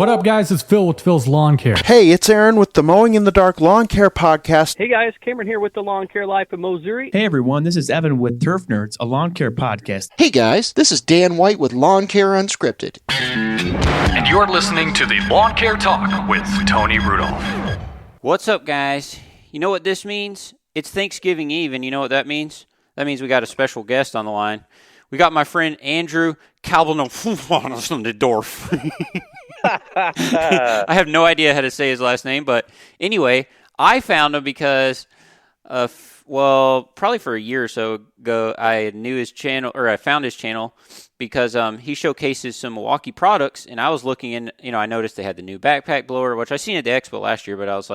What up, guys? It's Phil with Phil's Lawn Care. Hey, it's Aaron with the Mowing in the Dark Lawn Care Podcast. Hey guys, Cameron here with the Lawn Care Life of Missouri. Hey everyone, this is Evan with Turf Nerds, a lawn care podcast. Hey guys, this is Dan White with Lawn Care Unscripted. And you're listening to the Lawn Care Talk with Tony Rudolph. What's up, guys? You know what this means? It's Thanksgiving Eve, and you know what that means? That means we got a special guest on the line. We got my friend Andrew Kalbfleisch. I have no idea how to say his last name, but anyway, I found him because, probably for a year or so ago, I knew his channel, or I found his channel because he showcases some Milwaukee products, and I was looking in, I noticed they had the new backpack blower, which I seen at the expo last year, but I was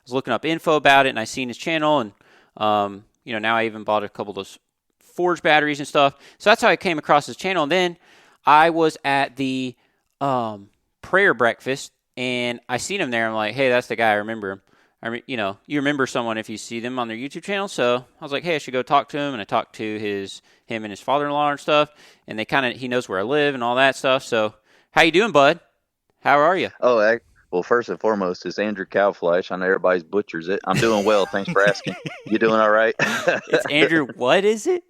looking up info about it, and I seen his channel, and now I even bought a couple of those Forge batteries and stuff. So that's how I came across his channel, and then I was at the prayer breakfast, and I seen him there. I'm like, hey, that's the guy. I remember him. You remember someone if you see them on their YouTube channel. So I was like, hey, I should go talk to him. And I talked to him and his father-in-law and stuff. And he knows where I live and all that stuff. So how you doing, bud? How are you? Oh, well, first and foremost, it's Andrew Kalbfleisch. I know everybody butchers it. I'm doing well. Thanks for asking. You doing all right? It's Andrew. What is it?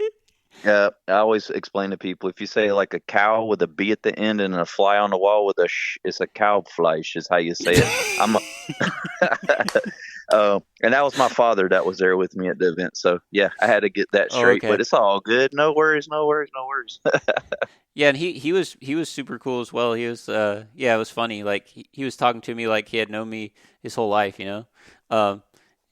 I always explain to people, if you say like a cow with a B at the end and a fly on the wall with a sh, it's a Kalbfleisch is how you say it. And that was my father that was there with me at the event. So, yeah, I had to get that straight. Okay. But it's all good. No worries. Yeah, and he was super cool as well. He was, it was funny. Like, he was talking to me like he had known me his whole life,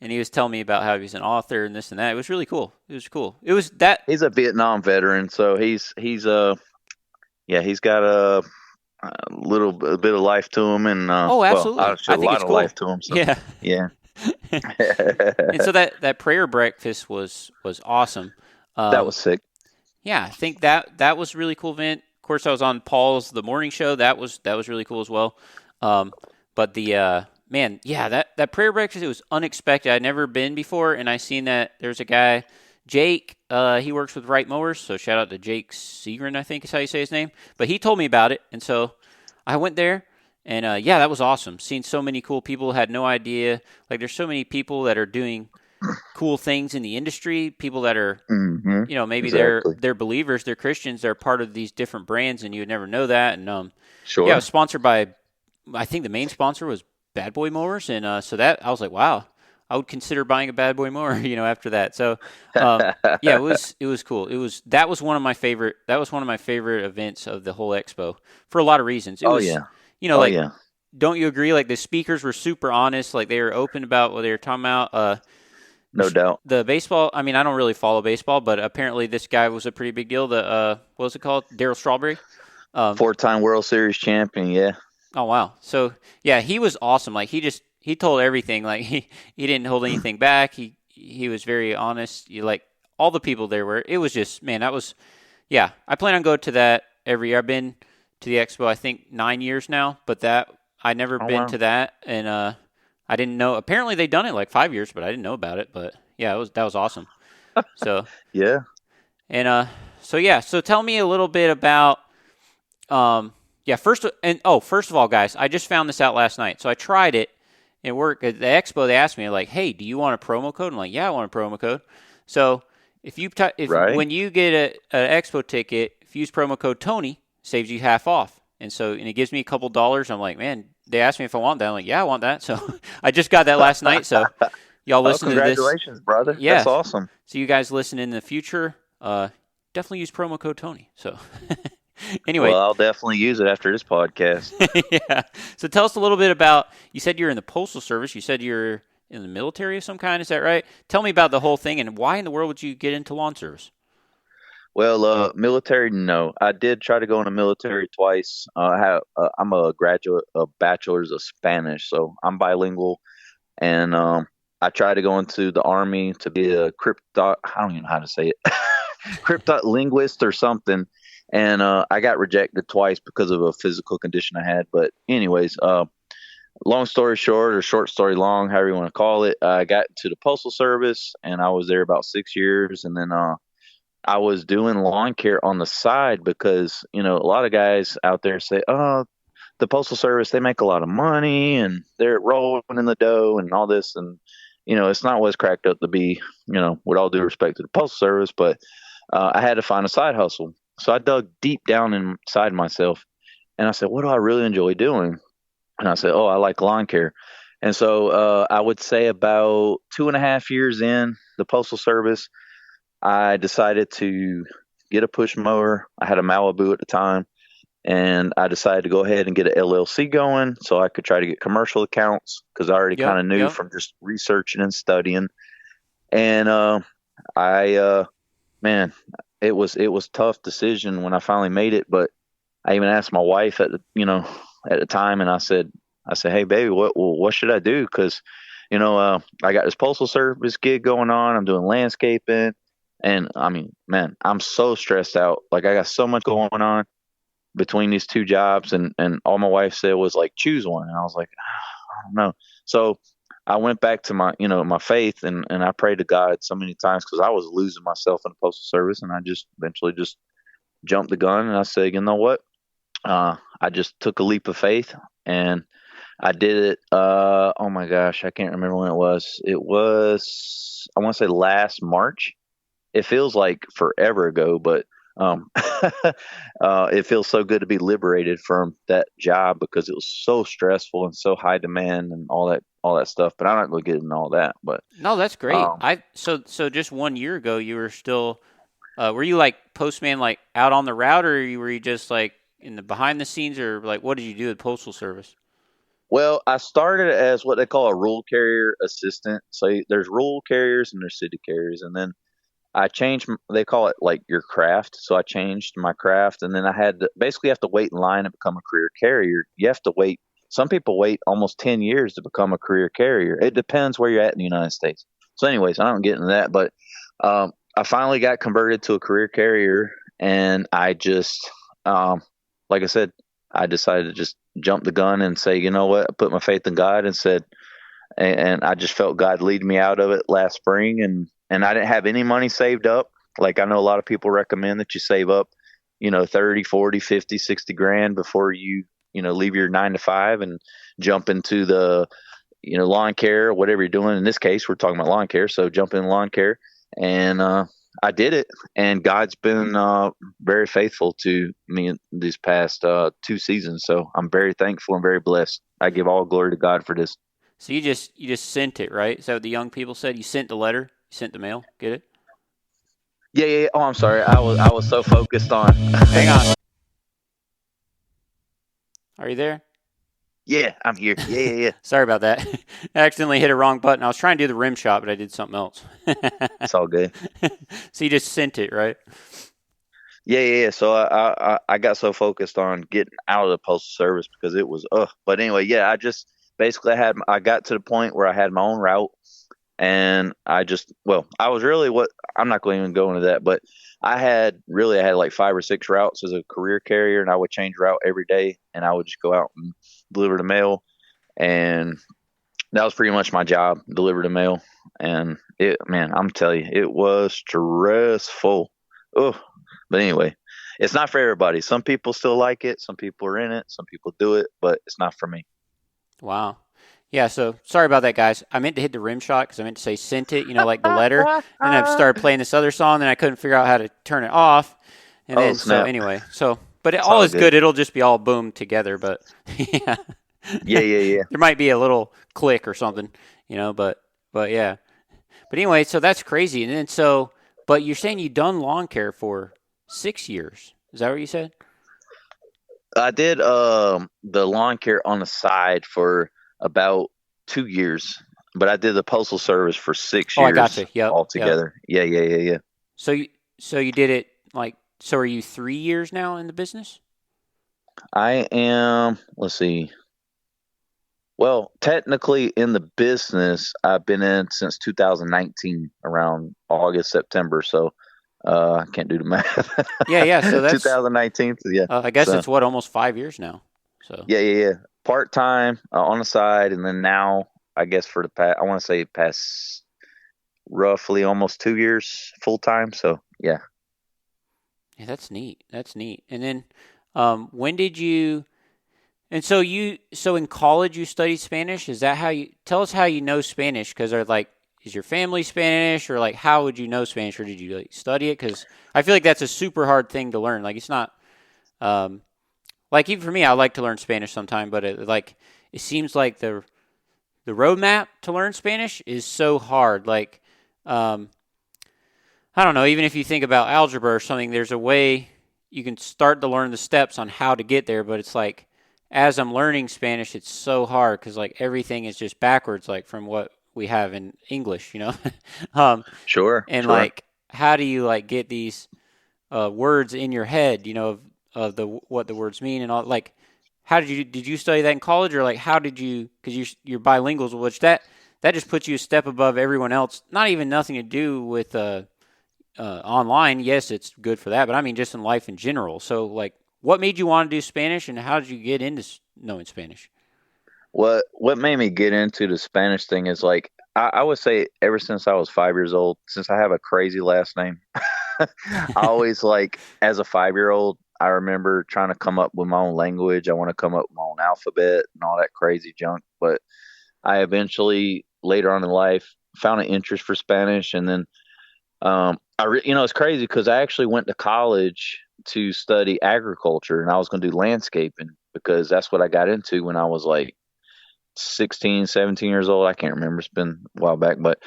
and he was telling me about how he's an author and this and that. It was really cool. It was cool. It was that. He's a Vietnam veteran, so he's got a bit of life to him, and absolutely, I think a lot of life to him. So, yeah. And so that prayer breakfast was awesome. That was sick. Yeah, I think that was a really cool event. Of course, I was on Paul's The Morning Show. That was really cool as well. But the man, yeah, that prayer breakfast, it was unexpected. I'd never been before, and I seen that there's a guy, Jake, he works with Wright Mowers, so shout out to Jake Segrin, I think is how you say his name. But he told me about it, and so I went there, and that was awesome. Seeing so many cool people, had no idea. Like, there's so many people that are doing cool things in the industry, people that are, maybe exactly. they're believers, they're Christians, they're part of these different brands, and you would never know that. And sure. Yeah, it was sponsored by, I think the main sponsor was Bad Boy Mowers, and so that I was like, wow, I would consider buying a Bad Boy mower, after that. So, it was cool. That was one of my favorite events of the whole expo for a lot of reasons. Don't you agree? Like, the speakers were super honest, like they were open about what they were talking about. No doubt. The baseball, I mean, I don't really follow baseball, but apparently this guy was a pretty big deal. What was it called? Darryl Strawberry? 4-time World Series champion, yeah. Oh, wow. So, yeah, he was awesome. Like, he told everything. Like, he didn't hold anything back. He was very honest. All the people there were. It was just, man, that was, yeah. I plan on going to that every year. I've been to the expo, I think, 9 years now, but I'd never been to that. And I didn't know. Apparently, they'd done it like 5 years, but I didn't know about it. But, yeah, that was awesome. So, yeah. And, so tell me a little bit about, first of all, guys, I just found this out last night. So I tried it at work at the expo. They asked me, like, hey, do you want a promo code? I'm like, yeah, I want a promo code. So when you get an expo ticket, if you use promo code Tony, saves you half off. And it gives me a couple dollars. I'm like, man, they asked me if I want that. I'm like, yeah, I want that. So I just got that last night. So y'all listen to this. Congratulations, brother. Yeah. That's awesome. So you guys listen in the future, definitely use promo code Tony. So anyway. Well, I'll definitely use it after this podcast. Yeah. So tell us a little bit about, you said you're in the Postal Service. You said you're in the military of some kind. Is that right? Tell me about the whole thing, and why in the world would you get into lawn service? Well, military, no. I did try to go in the military twice. I'm a graduate of bachelor's of Spanish, so I'm bilingual. And I tried to go into the Army to be a I don't even know how to say it, cryptolinguist or something. And I got rejected twice because of a physical condition I had. But anyways, long story short, or short story long, however you want to call it, I got to the Postal Service, and I was there about 6 years. And then I was doing lawn care on the side because, a lot of guys out there say, oh, the Postal Service, they make a lot of money and they're rolling in the dough and all this. And, it's not what it's cracked up to be, with all due respect to the Postal Service, but I had to find a side hustle. So I dug deep down inside myself and I said, what do I really enjoy doing? And I said, oh, I like lawn care. And so I would say about 2.5 years in the Postal Service, I decided to get a push mower. I had a Malibu at the time, and I decided to go ahead and get an LLC going so I could try to get commercial accounts because I already kind of knew from just researching and studying. And man, it was a tough decision when I finally made it. But I even asked my wife at the time, and I said, hey, baby, what should I do? Because I got this Postal Service gig going on. I'm doing landscaping. And I mean, man, I'm so stressed out. Like I got so much going on between these two jobs. And all my wife said was like, choose one. And I was like, I don't know. So I went back to my, my faith and I prayed to God so many times because I was losing myself in the Postal Service. And I just eventually just jumped the gun and I said, you know what? I just took a leap of faith and I did it. Oh my gosh, I can't remember when it was. It was, I want to say last March. It feels like forever ago, but it feels so good to be liberated from that job because it was so stressful and so high demand and all that stuff. But I'm not going to get into all that. But no, that's great. So just 1 year ago, you were still were you like postman like out on the route, or were you just like in the behind the scenes, or like what did you do at Postal Service? Well, I started as what they call a rural carrier assistant. So there's rural carriers and there's city carriers, and then I changed, they call it like your craft. So I changed my craft, and then I had to basically have to wait in line to become a career carrier. You have to wait. Some people wait almost 10 years to become a career carrier. It depends where you're at in the United States. So anyways, I don't get into that, but I finally got converted to a career carrier, and I just, like I said, I decided to just jump the gun and say, you know what, I put my faith in God and said, and I just felt God lead me out of it last spring. And I didn't have any money saved up. Like I know a lot of people recommend that you save up, 30, 40, 50, 60 grand before you, leave your 9 to 5 and jump into the, lawn care, or whatever you're doing. In this case, we're talking about lawn care. So jump in lawn care. And I did it. And God's been very faithful to me in these past 2 seasons. So I'm very thankful and very blessed. I give all glory to God for this. So you just sent it, right? Is that what the young people said? You sent the letter? You sent the mail? Get it? Yeah. Oh, I'm sorry. I was so focused on. Hang on. Are you there? Yeah, I'm here. Yeah. Sorry about that. I accidentally hit a wrong button. I was trying to do the rim shot, but I did something else. It's all good. So you just sent it, right? Yeah. So I got so focused on getting out of the Postal Service because it was But anyway, yeah, I just basically I got to the point where I had my own route, and I was really I'm not going to even go into that, but I had like 5 or 6 routes as a career carrier, and I would change route every day, and I would just go out and deliver the mail, and that was pretty much my job, deliver the mail. And I'm telling you, it was stressful. Oh, but anyway, it's not for everybody. Some people still like it. Some people are in it. Some people do it, but it's not for me. Wow. Yeah, so sorry about that, guys. I meant to hit the rim shot because I meant to say sent it, like the letter. And I started playing this other song, and I couldn't figure out how to turn it off. And then, snap. so anyway, but all is good. It'll just be all boom together. But yeah. Yeah. There might be a little click or something, but yeah. But anyway, so that's crazy. And then but you're saying you've done lawn care for 6 years. Is that what you said? I did the lawn care on the side for about 2 years, but I did the Postal Service for 6 years. I gotcha. Yep. Altogether. Yep. Yeah. So you did it so are you 3 years now in the business? I am, let's see. Well, technically in the business, I've been in since 2019, around August, September. So I can't do the math. Yeah. So that's 2019. Yeah. I guess it's almost 5 years now. So yeah. Part-time on the side. And then now, I guess for the past roughly almost 2 years full-time. So yeah. Yeah, that's neat. And then when did you, And so in college you studied Spanish? Is that how you tell us how you know Spanish? Because is your family Spanish, or like how would you know Spanish, or did you like study it? Because I feel like that's a super hard thing to learn. Like it's not, like even for me, I like to learn Spanish sometime, but it seems like the roadmap to learn Spanish is so hard. Like, I don't know. Even if you think about algebra or something, there's a way you can start to learn the steps on how to get there, but it's like, as I'm learning Spanish, it's so hard because like everything is just backwards, like from what we have in English, you know. Sure. And sure. like, how do you like get these words in your head, you know, of what the words mean and all? Like, how did you study that in college, or like how did you? Because you're bilingual, which that just puts you a step above everyone else. Not even nothing to do with online. Yes, it's good for that, but I mean just in life in general. So like, what made you want to do Spanish, and how did you get into knowing Spanish? What made me get into the Spanish thing is like I would say ever since I was 5 years old, since I have a crazy last name, I always like as a 5-year-old, I remember trying to come up with my own language. I want to come up with my own alphabet and all that crazy junk. But I eventually later on in life found an interest for Spanish, and then it's crazy because I actually went to college to study agriculture, and I was going to do landscaping because that's what I got into when I was like 16, 17 years old. I can't remember. It's been a while back, but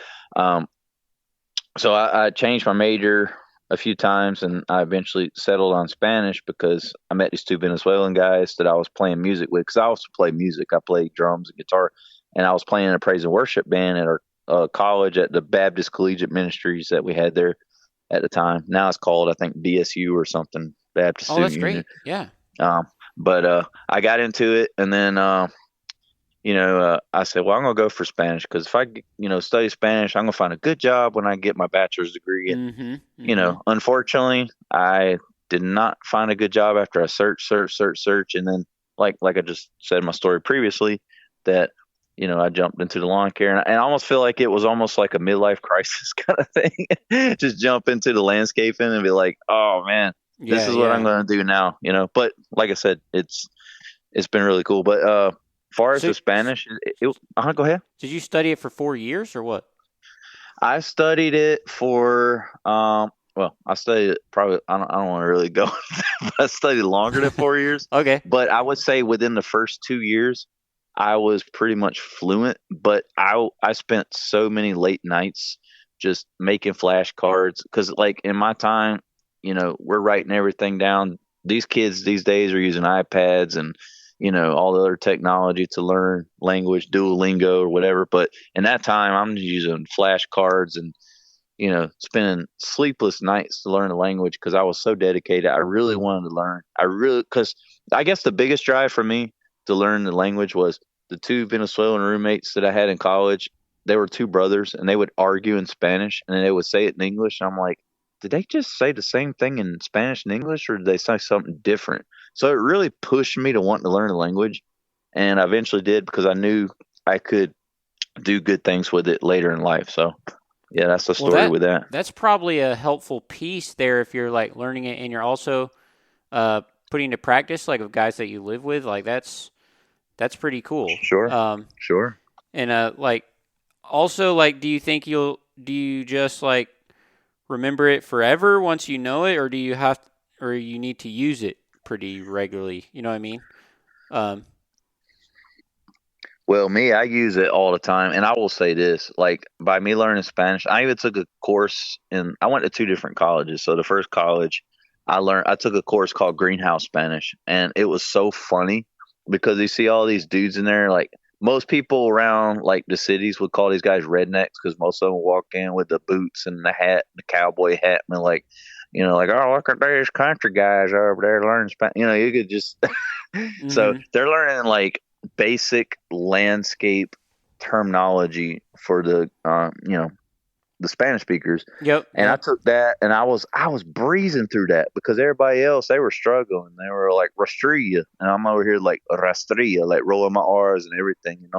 so I changed my major a few times, and I eventually settled on Spanish because I met these two Venezuelan guys that I was playing music with, because I also play music. I play drums and guitar, and I was playing in a praise and worship band at our college at the Baptist Collegiate Ministries that we had there at the time. Now it's called, I think, BSU or something, Baptist Student That's Union. great. Yeah. But I got into it, and then I said, well, I'm going to go for Spanish, because if I, study Spanish, I'm going to find a good job when I get my bachelor's degree. And, unfortunately, I did not find a good job after I searched. And then, like I just said in my story previously, that, I jumped into the lawn care, and I almost feel like it was almost like a midlife crisis kind of thing. Just jump into the landscaping and be like, oh, man, this is what I'm going to do now, But like I said, it's been really cool. But far as the Spanish, go ahead. Did you study it for 4 years or what? I studied it for, I studied it probably, I don't want to really go, but I studied longer than 4 years. Okay. But I would say within the first 2 years, I was pretty much fluent, but I spent so many late nights just making flashcards, because like in my time, we're writing everything down. These kids these days are using iPads and, all the other technology to learn language, Duolingo or whatever. But in that time, I'm using flashcards and, spending sleepless nights to learn the language, because I was so dedicated. I really wanted to learn. Because I guess the biggest drive for me to learn the language was the two Venezuelan roommates that I had in college. They were two brothers, and they would argue in Spanish, and then they would say it in English. And I'm like, did they just say the same thing in Spanish and English, or did they say something different? So it really pushed me to want to learn the language, and I eventually did, because I knew I could do good things with it later in life. So, yeah, that's the story with that. That's probably a helpful piece there if you're like learning it and you're also putting into practice, like of guys that you live with. Like that's pretty cool. Sure. Sure. And like also, like, do you just like remember it forever once you know it, or do you you need to use it pretty regularly? You know what I mean? Well, I use it all the time. And I will say this, like, by me learning Spanish, I even took a course I went to two different colleges. So the first college I took a course called Greenhouse Spanish, and it was so funny because you see all these dudes in there. Like, most people around like the cities would call these guys rednecks, because most of them walk in with the boots and the hat, the cowboy hat, and they're like, like, oh, look at these country guys over there learning Spanish. You could just So they're learning like basic landscape terminology for the the Spanish speakers. Yep. And I took that, and I was breezing through that, because everybody else, they were struggling. They were like Rastria, and I'm over here like Rastria, like rolling my R's and everything,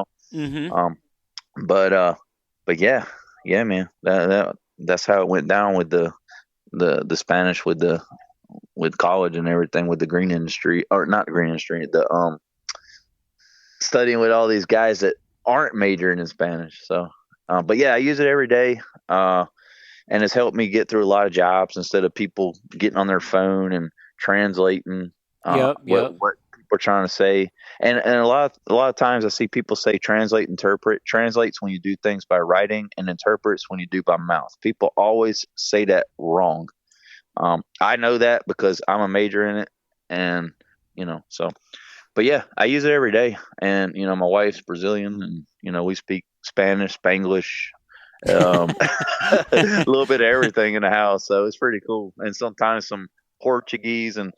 But yeah, man, that's how it went down with the Spanish with college and everything, with the green industry, or not the green industry, studying with all these guys that aren't majoring in Spanish. So, but yeah, I use it every day. And it's helped me get through a lot of jobs instead of people getting on their phone and translating Yep. what people are trying to say. And a lot of times I see people say translate, interpret. Translates when you do things by writing, and interprets when you do by mouth. People always say that wrong. I know that because I'm a major in it, and so. But yeah, I use it every day. And my wife's Brazilian, and we speak Spanish, Spanglish. A little bit of everything in the house, so it's pretty cool. And sometimes some Portuguese and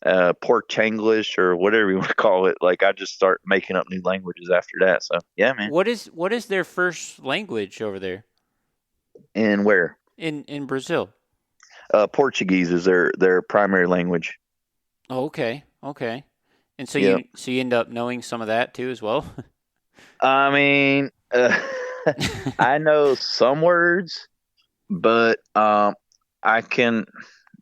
Porchanglish or whatever you want to call it. Like I just start making up new languages after that. So yeah, man. What is their first language over there? And where? In Brazil. Portuguese is their primary language. Oh, okay. And so Yep. you end up knowing some of that too as well. I mean, I know some words, but I can,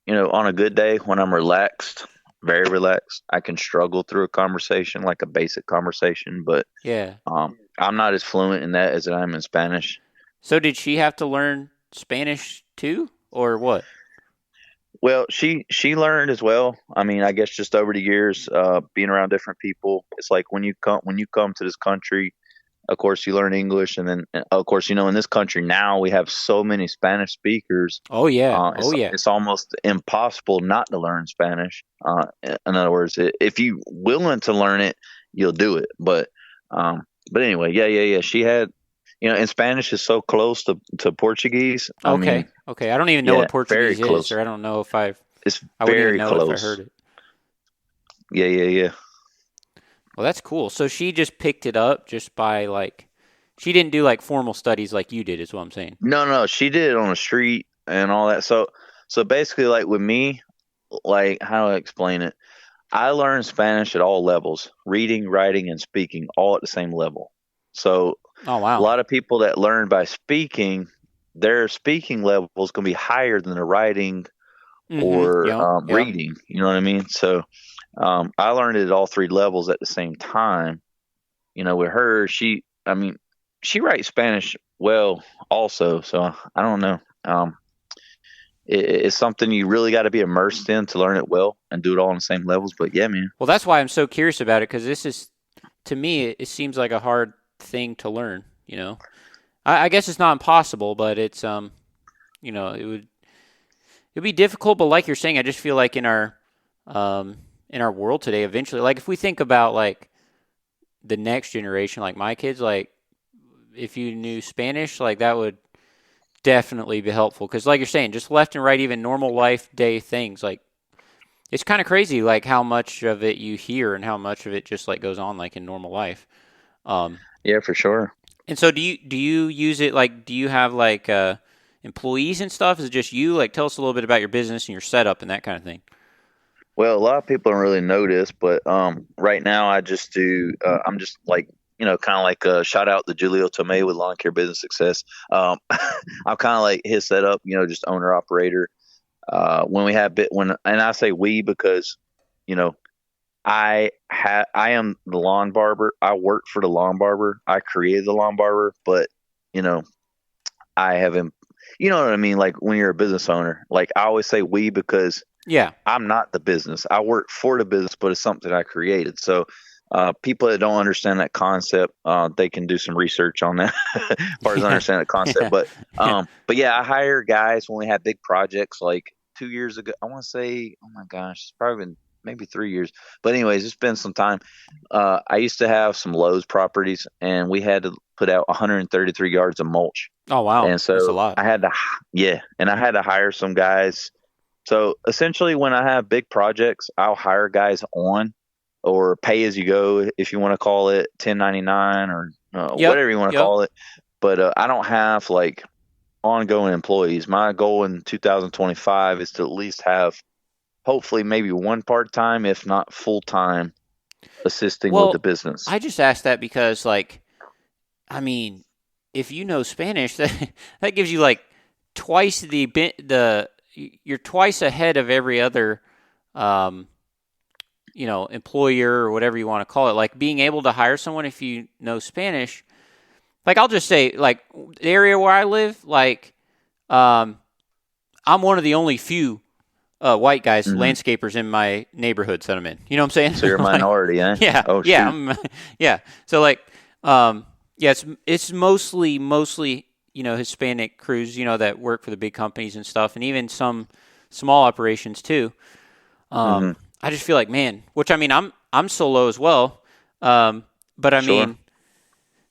on a good day when I'm relaxed, very relaxed, I can struggle through a conversation, like a basic conversation. But Yeah. I'm not as fluent in that as I am in Spanish. So did she have to learn Spanish too, or what? Well, she learned as well. I mean, I guess just over the years, being around different people, it's like when you come to this country. Of course, you learn English, and then, of course, in this country now we have so many Spanish speakers. Oh yeah, It's almost impossible not to learn Spanish. In other words, if you're willing to learn it, you'll do it. But anyway, yeah. She had, and Spanish is so close to Portuguese. I mean, Okay. I don't even know what Portuguese very close. is, or I don't know if I It's wouldn't very even know close. if I heard it. Yeah. Well, that's cool. So she just picked it up just by she didn't do formal studies like you did, is what I'm saying. No, she did it on the street and all that. So basically, with me, how do I explain it? I learned Spanish at all levels: reading, writing, and speaking, all at the same level. So, Oh wow. a lot of people that learn by speaking, their speaking level is going to be higher than the writing or Yep. reading. You know what I mean? So, I learned it at all three levels at the same time. With her, she writes Spanish well also. So I don't know. It's something you really got to be immersed in to learn it well and do it all on the same levels. But yeah, man. Well, that's why I'm so curious about it, because this is, to me, it seems like a hard thing to learn. I guess it's not impossible, but it's it'd be difficult. But like you're saying, I just feel like in our world today, eventually, if we think about the next generation, like my kids, if you knew Spanish, that would definitely be helpful. Because like you're saying, just left and right, even normal life day things, it's kind of crazy, how much of it you hear and how much of it just goes on in normal life. Yeah, for sure. And so do you use it, do you have employees and stuff? Is it just you? Tell us a little bit about your business and your setup and that kind of thing. Well, a lot of people don't really know this, but right now I just do. I'm just kind of like a shout out to Julio Tomei with Lawn Care Business Success. I'm kind of like his setup, just owner operator. When we have and I say we because, I am the lawn barber. I work for the lawn barber. I created the lawn barber, but I haven't. You know what I mean? When you're a business owner, I always say we because. Yeah, I'm not the business. I work for the business, but it's something I created. So people that don't understand that concept, they can do some research on that as far as understanding the concept. But yeah, I hire guys when we have big projects 2 years ago. I want to say, oh my gosh, it's probably been maybe 3 years. But anyways, it's been some time. I used to have some Lowe's properties, and we had to put out 133 yards of mulch. Oh, wow. And so that's a lot. I had to hire some guys. So essentially, when I have big projects, I'll hire guys on or pay as you go, if you want to call it 1099 or whatever you want to call it. But I don't have ongoing employees. My goal in 2025 is to at least have hopefully maybe one part-time, if not full-time, assisting with the business. I just asked that because if you know Spanish, that gives you twice you're twice ahead of every other employer or whatever you want to call it, like being able to hire someone if you know Spanish. Like, I'll just say, like, the area where I live, like, I'm one of the only few white guys, landscapers in my neighborhoods that I'm in. You know what I'm saying? So you're a minority, eh? Yeah. Oh, yeah. shoot. Yeah. So, like, it's mostly, Hispanic crews, that work for the big companies and stuff, and even some small operations too. I just feel like, man, which, I mean, I'm solo as well. But I mean,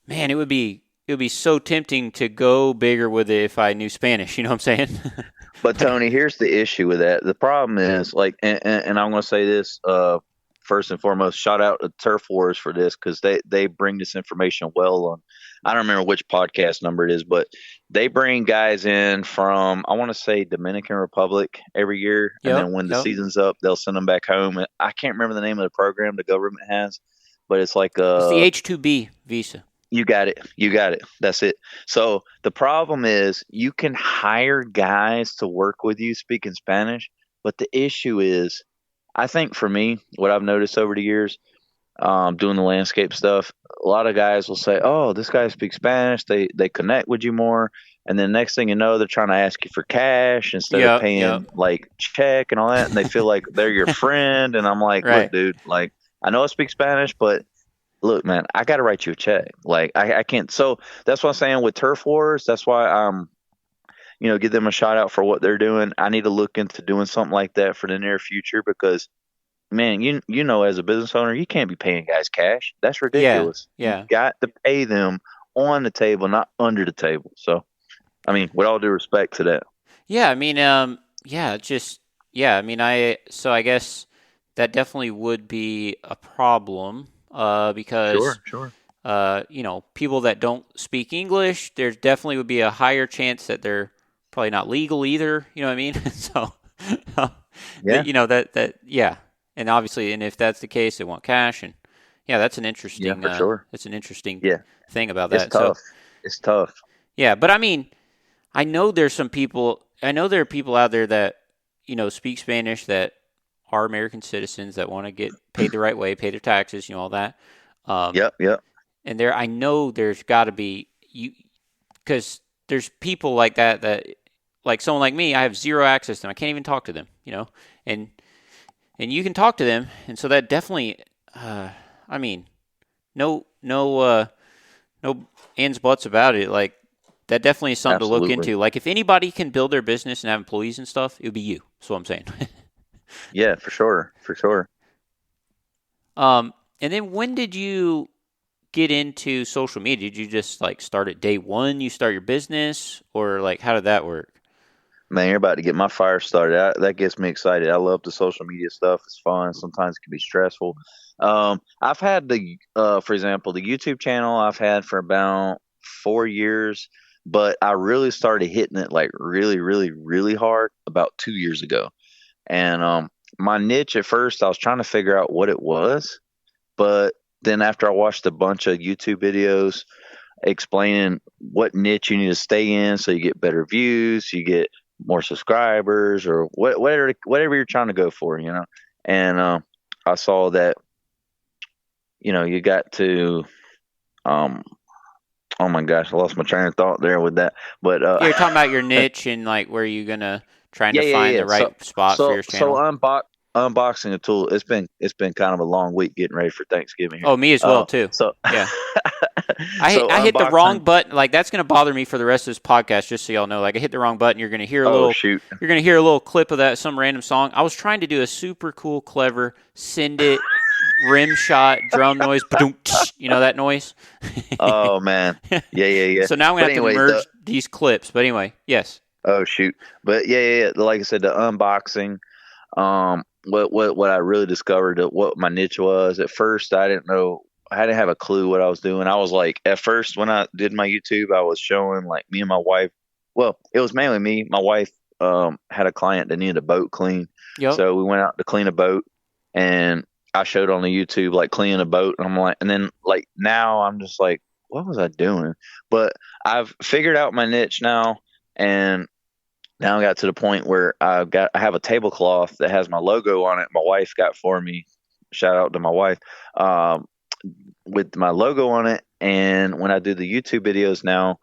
man, it would be so tempting to go bigger with it if I knew Spanish. You know what I'm saying? But Tony, here's the issue with that. The problem is, like, and I'm going to say this first and foremost. Shout out to Turf Wars for this, because they bring this information well on. I don't remember which podcast number it is, but they bring guys in from, I want to say, Dominican Republic every year, and then when the season's up, they'll send them back home. And I can't remember the name of the program the government has, but it's like it's the H-2B visa. You got it. That's it. So the problem is, you can hire guys to work with you speaking Spanish, but the issue is, I think for me, what I've noticed over the years, doing the landscape stuff, a lot of guys will say, "Oh, this guy speaks Spanish." They connect with you more, and then next thing you know, they're trying to ask you for cash instead of paying like check and all that, and they feel like they're your friend. And I'm like, right. Look, dude, like, I know I speak Spanish, but look, man, I got to write you a check. Like, I can't. So that's what I'm saying with Turf Wars. That's why give them a shout out for what they're doing. I need to look into doing something like that for the near future, because, man, as a business owner, you can't be paying guys cash. That's ridiculous. Yeah. You got to pay them on the table, not under the table. So, I mean, with all due respect to that. Yeah, I mean, I guess that definitely would be a problem. Because Sure. People that don't speak English, there definitely would be a higher chance that they're probably not legal either. You know what I mean? So, and obviously, and if that's the case, they want cash, and that's an interesting. For sure. It's an interesting thing about It's that. tough. So, it's tough. Yeah, but I mean, I know there are people out there that speak Spanish that are American citizens that want to get paid the right way, pay their taxes, all that. Yep. And I know there's got to be because there's people like that, like someone like me, I have zero access to them. I can't even talk to them, and you can talk to them. And so that definitely, no ands, buts about it. Like, that definitely is something to look into. Like, if anybody can build their business and have employees and stuff, it would be you. That's what I'm saying. Yeah, for sure. And then when did you get into social media? Did you just like start at day one? You start your business, or like how did that work? Man, you're about to get my fire started. That gets me excited. I love the social media stuff. It's fun. Sometimes it can be stressful. I've had for example, the YouTube channel I've had for about 4 years, but I really started hitting it like really, really, really hard about 2 years ago. And my niche at first, I was trying to figure out what it was. But then after I watched a bunch of YouTube videos explaining what niche you need to stay in so you get better views, you get more subscribers, or whatever you're trying to go for, And I saw that, you got to oh my gosh, I lost my train of thought there with that. But you're talking about your niche and like where you're gonna trying to find the right spot for your channel. So unboxing a tool. It's been kind of a long week getting ready for Thanksgiving here. Oh, me as well too. So yeah, I hit the wrong button. Like, that's gonna bother me for the rest of this podcast. Just so y'all know, like, I hit the wrong button. You're gonna hear a little. Shoot. You're gonna hear a little clip of that, some random song. I was trying to do a super cool, clever send it rim shot drum noise. You know that noise? Oh man, yeah. So now I'm gonna have to merge these clips. But anyway, yes. Oh shoot, but yeah. Like I said, the unboxing. What I really discovered what my niche was. At first, I didn't know. I didn't have a clue what I was doing. I was like, at first when I did my YouTube, I was showing like me and my wife. Well, it was mainly me. My wife had a client that needed a boat clean. Yep. So we went out to clean a boat, and I showed on the YouTube like cleaning a boat. And I'm like, and then like now I'm just like, what was I doing? But I've figured out my niche now, and now I got to the point where I have a tablecloth that has my logo on it. My wife got for me shout out to my wife, with my logo on it. And when I do the YouTube videos now,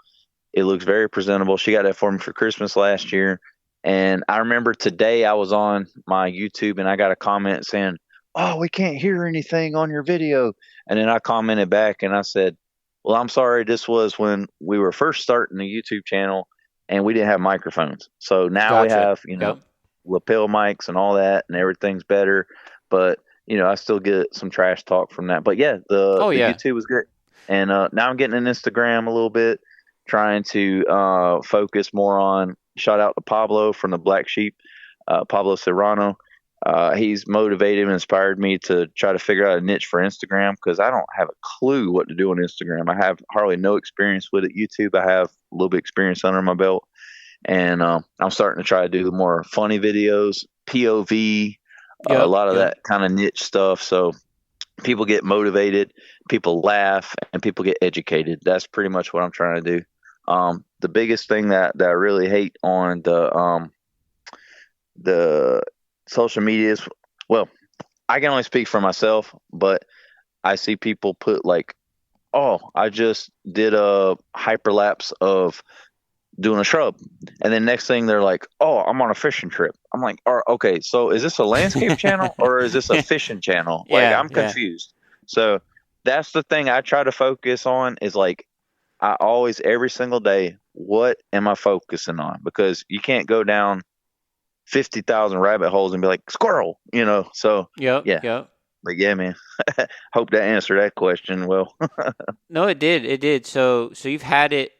it looks very presentable. She got that for me for Christmas last year. And I remember today I was on my YouTube and I got a comment saying, "Oh, we can't hear anything on your video." And then I commented back and I said, "Well, I'm sorry. This was when we were first starting the YouTube channel and we didn't have microphones. So now we have, lapel mics and all that, and everything's better. But, I still get some trash talk from that. But yeah, the YouTube was good. And now I'm getting an Instagram a little bit, trying to focus more on, shout out to Pablo from the Black Sheep, Pablo Serrano. He's motivated and inspired me to try to figure out a niche for Instagram, because I don't have a clue what to do on Instagram. I have hardly no experience with it. YouTube, I have a little bit experience under my belt. And I'm starting to try to do the more funny videos, POV, a lot of that kind of niche stuff. So people get motivated, people laugh, and people get educated. That's pretty much what I'm trying to do. The biggest thing that I really hate on the social media is, well, I can only speak for myself, but I see people put like, "Oh, I just did a hyperlapse of doing a shrub," and then next thing they're like, "Oh, I'm on a fishing trip." I'm like, "Okay, so is this a landscape channel or is this a fishing channel?" Like, I'm confused. So that's the thing I try to focus on, is like, I always, every single day, what am I focusing on? Because you can't go down 50,000 rabbit holes and be like, "Squirrel," So yeah. But yeah, man, hope that answered that question well. No, it did. So you've had it,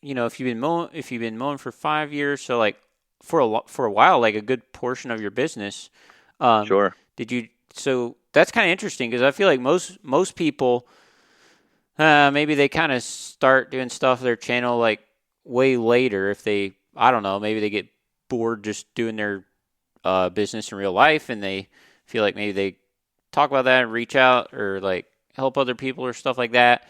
if you've been mowing for 5 years, so like for a while, like a good portion of your business. Sure. So that's kind of interesting, because I feel like most people, maybe they kind of start doing stuff their channel like way later. If they, I don't know, maybe they get bored just doing their business in real life, and they feel like maybe they talk about that and reach out or like help other people or stuff like that.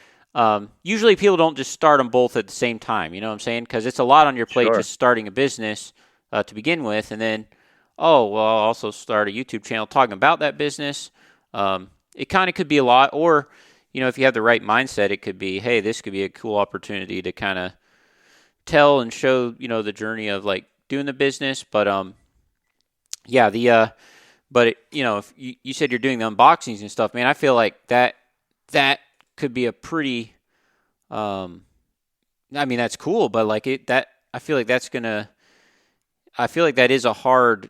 Usually people don't just start them both at the same time, you know what I'm saying? Because it's a lot on your plate just starting a business to begin with, and then, I'll also start a YouTube channel talking about that business. It kind of could be a lot, or, if you have the right mindset, it could be, hey, this could be a cool opportunity to kind of tell and show, the journey of like doing the business. But, if you said you're doing the unboxings and stuff, man, I feel like that could be a pretty, that's cool, but like I feel like that is a hard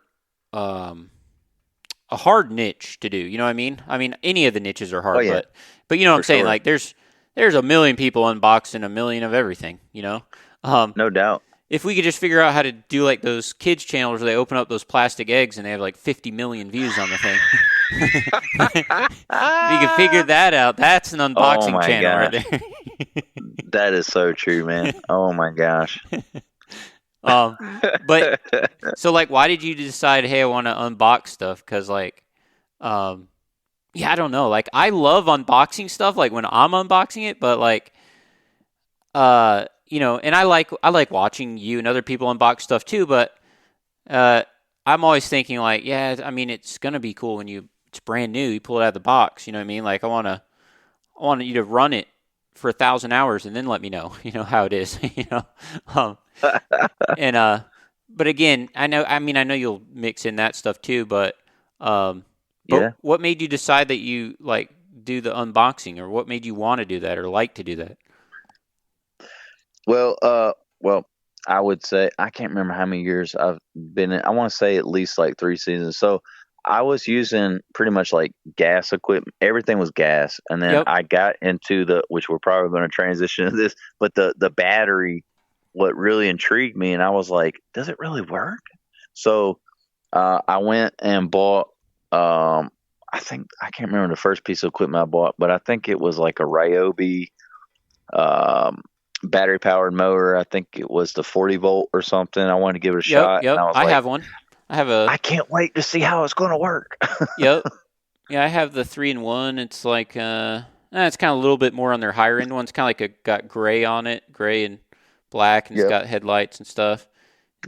niche to do. You know what I mean? I mean, any of the niches are hard, but you know what I'm saying? Sure. Like there's a million people unboxing a million of everything, No doubt. If we could just figure out how to do like those kids channels where they open up those plastic eggs and they have like 50 million views on the thing. If you can figure that out, that's an unboxing channel right there. That is so true, man. Oh my gosh. But so like, why did you decide, hey, I want to unbox stuff? Because like, I don't know. Like, I love unboxing stuff, like when I'm unboxing it, but like, and I like watching you and other people unbox stuff too, but I'm always thinking like, it's gonna be cool when it's brand new, you pull it out of the box, you know what I mean? Like I want you to run it for 1,000 hours and then let me know, how it is, and but again, I know you'll mix in that stuff too, but what made you decide that you like do the unboxing, or what made you want to do that or like to do that? Well, I would say, I can't remember how many years I've been in. I want to say at least like 3 seasons. So I was using pretty much like gas equipment. Everything was gas. And then I got into which we're probably going to transition to this, but the battery, what really intrigued me. And I was like, does it really work? So I went and bought, I can't remember the first piece of equipment I bought, but I think it was like a Ryobi, battery powered mower. I think it was the 40 volt or something. I wanted to give it a shot. Yep. I have one. I can't wait to see how it's going to work. Yep. Yeah, I have the 3-in-1. It's like, it's kind of a little bit more on their higher end one. It's kind of like got gray on it, gray and black, and it's got headlights and stuff.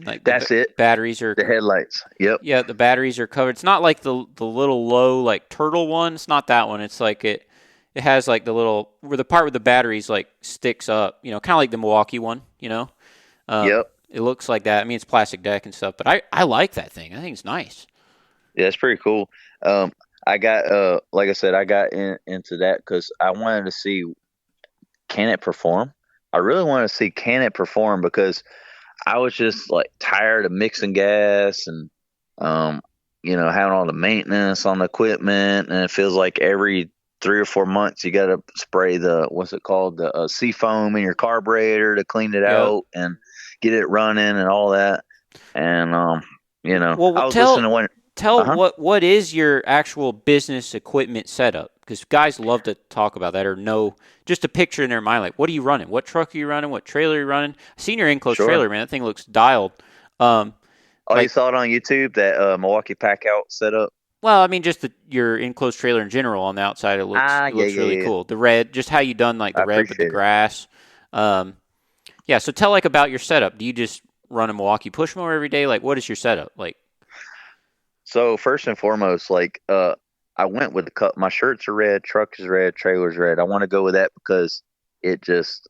Like That's it. Batteries are The headlights. Yep. Yeah, the batteries are covered. It's not like the little low like turtle one. It's not that one. It's like it has like the little where the part where the batteries like sticks up. You know, kind of like the Milwaukee one. You know. Yep. It looks like that. I mean, it's plastic deck and stuff, but I like that thing. I think it's nice. Yeah, it's pretty cool. I got like I said, I got into that because I wanted to see, can it perform? I really wanted to see, can it perform, because I was just like tired of mixing gas and having all the maintenance on the equipment, and it feels like every 3 or 4 months you got to spray the sea foam in your carburetor to clean it out and get it running and all that. And Well, I was listening to one. Tell what is your actual business equipment setup? Because guys love to talk about that or know just a picture in their mind. Like, what are you running? What truck are you running? What trailer are you running? I've seen your enclosed trailer, man. That thing looks dialed. You saw it on YouTube, that Milwaukee Pack Out setup? Well, I mean, just your enclosed trailer in general on the outside, it looks really cool. The red, just how you done like the red with the grass. So tell like about your setup. Do you just run a Milwaukee push mower every day? Like, what is your setup like? So first and foremost, like I went with the cut. My shirts are red, truck is red, trailer's red. I want to go with that because it just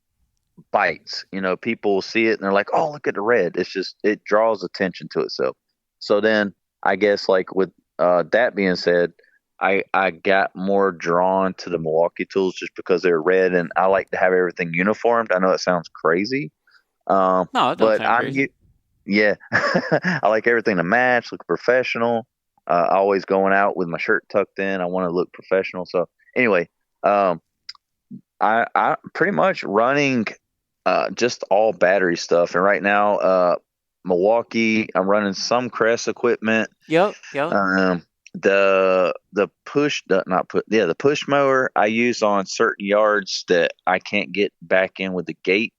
bites. People see it and they're like, "Oh, look at the red." It draws attention to itself. So then I guess like with that being said, I got more drawn to the Milwaukee tools just because they're red, and I like to have everything uniformed. I know it sounds crazy. No, it doesn't sound crazy. Yeah, I like everything to match, look professional. Always going out with my shirt tucked in. I want to look professional. So anyway, I pretty much running just all battery stuff. And right now, Milwaukee, I'm running some Crest equipment. Yep. The push mower I use on certain yards that I can't get back in with the gate.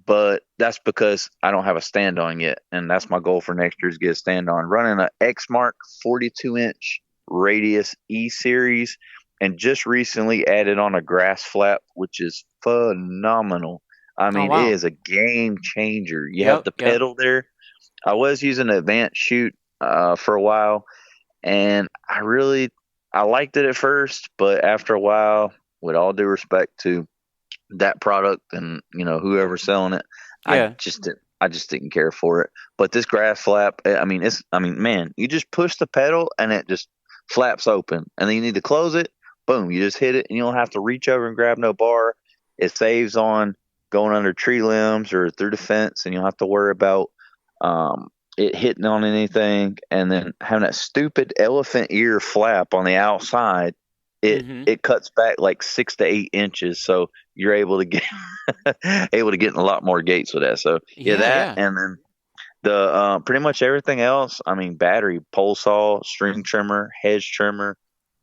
But that's because I don't have a stand on yet, and that's my goal for next year is get a stand on. Running an Exmark 42-inch radius E series, and just recently added on a grass flap, which is phenomenal. I mean, It is a game changer. You have the pedal there. I was using an advanced shoot for a while, and I liked it at first, but after a while, with all due respect to that product and whoever's selling it, I just didn't care for it. But this grass flap, man, you just push the pedal and it just flaps open, and then you need to close it. Boom, you just hit it, and you don't have to reach over and grab no bar. It saves on going under tree limbs or through the fence, and you don't have to worry about it hitting on anything. And then having that stupid elephant ear flap on the outside, it cuts back like 6 to 8 inches, so you're able to get in a lot more gates with that. So and then the pretty much everything else. I mean, battery, pole saw, string trimmer, hedge trimmer,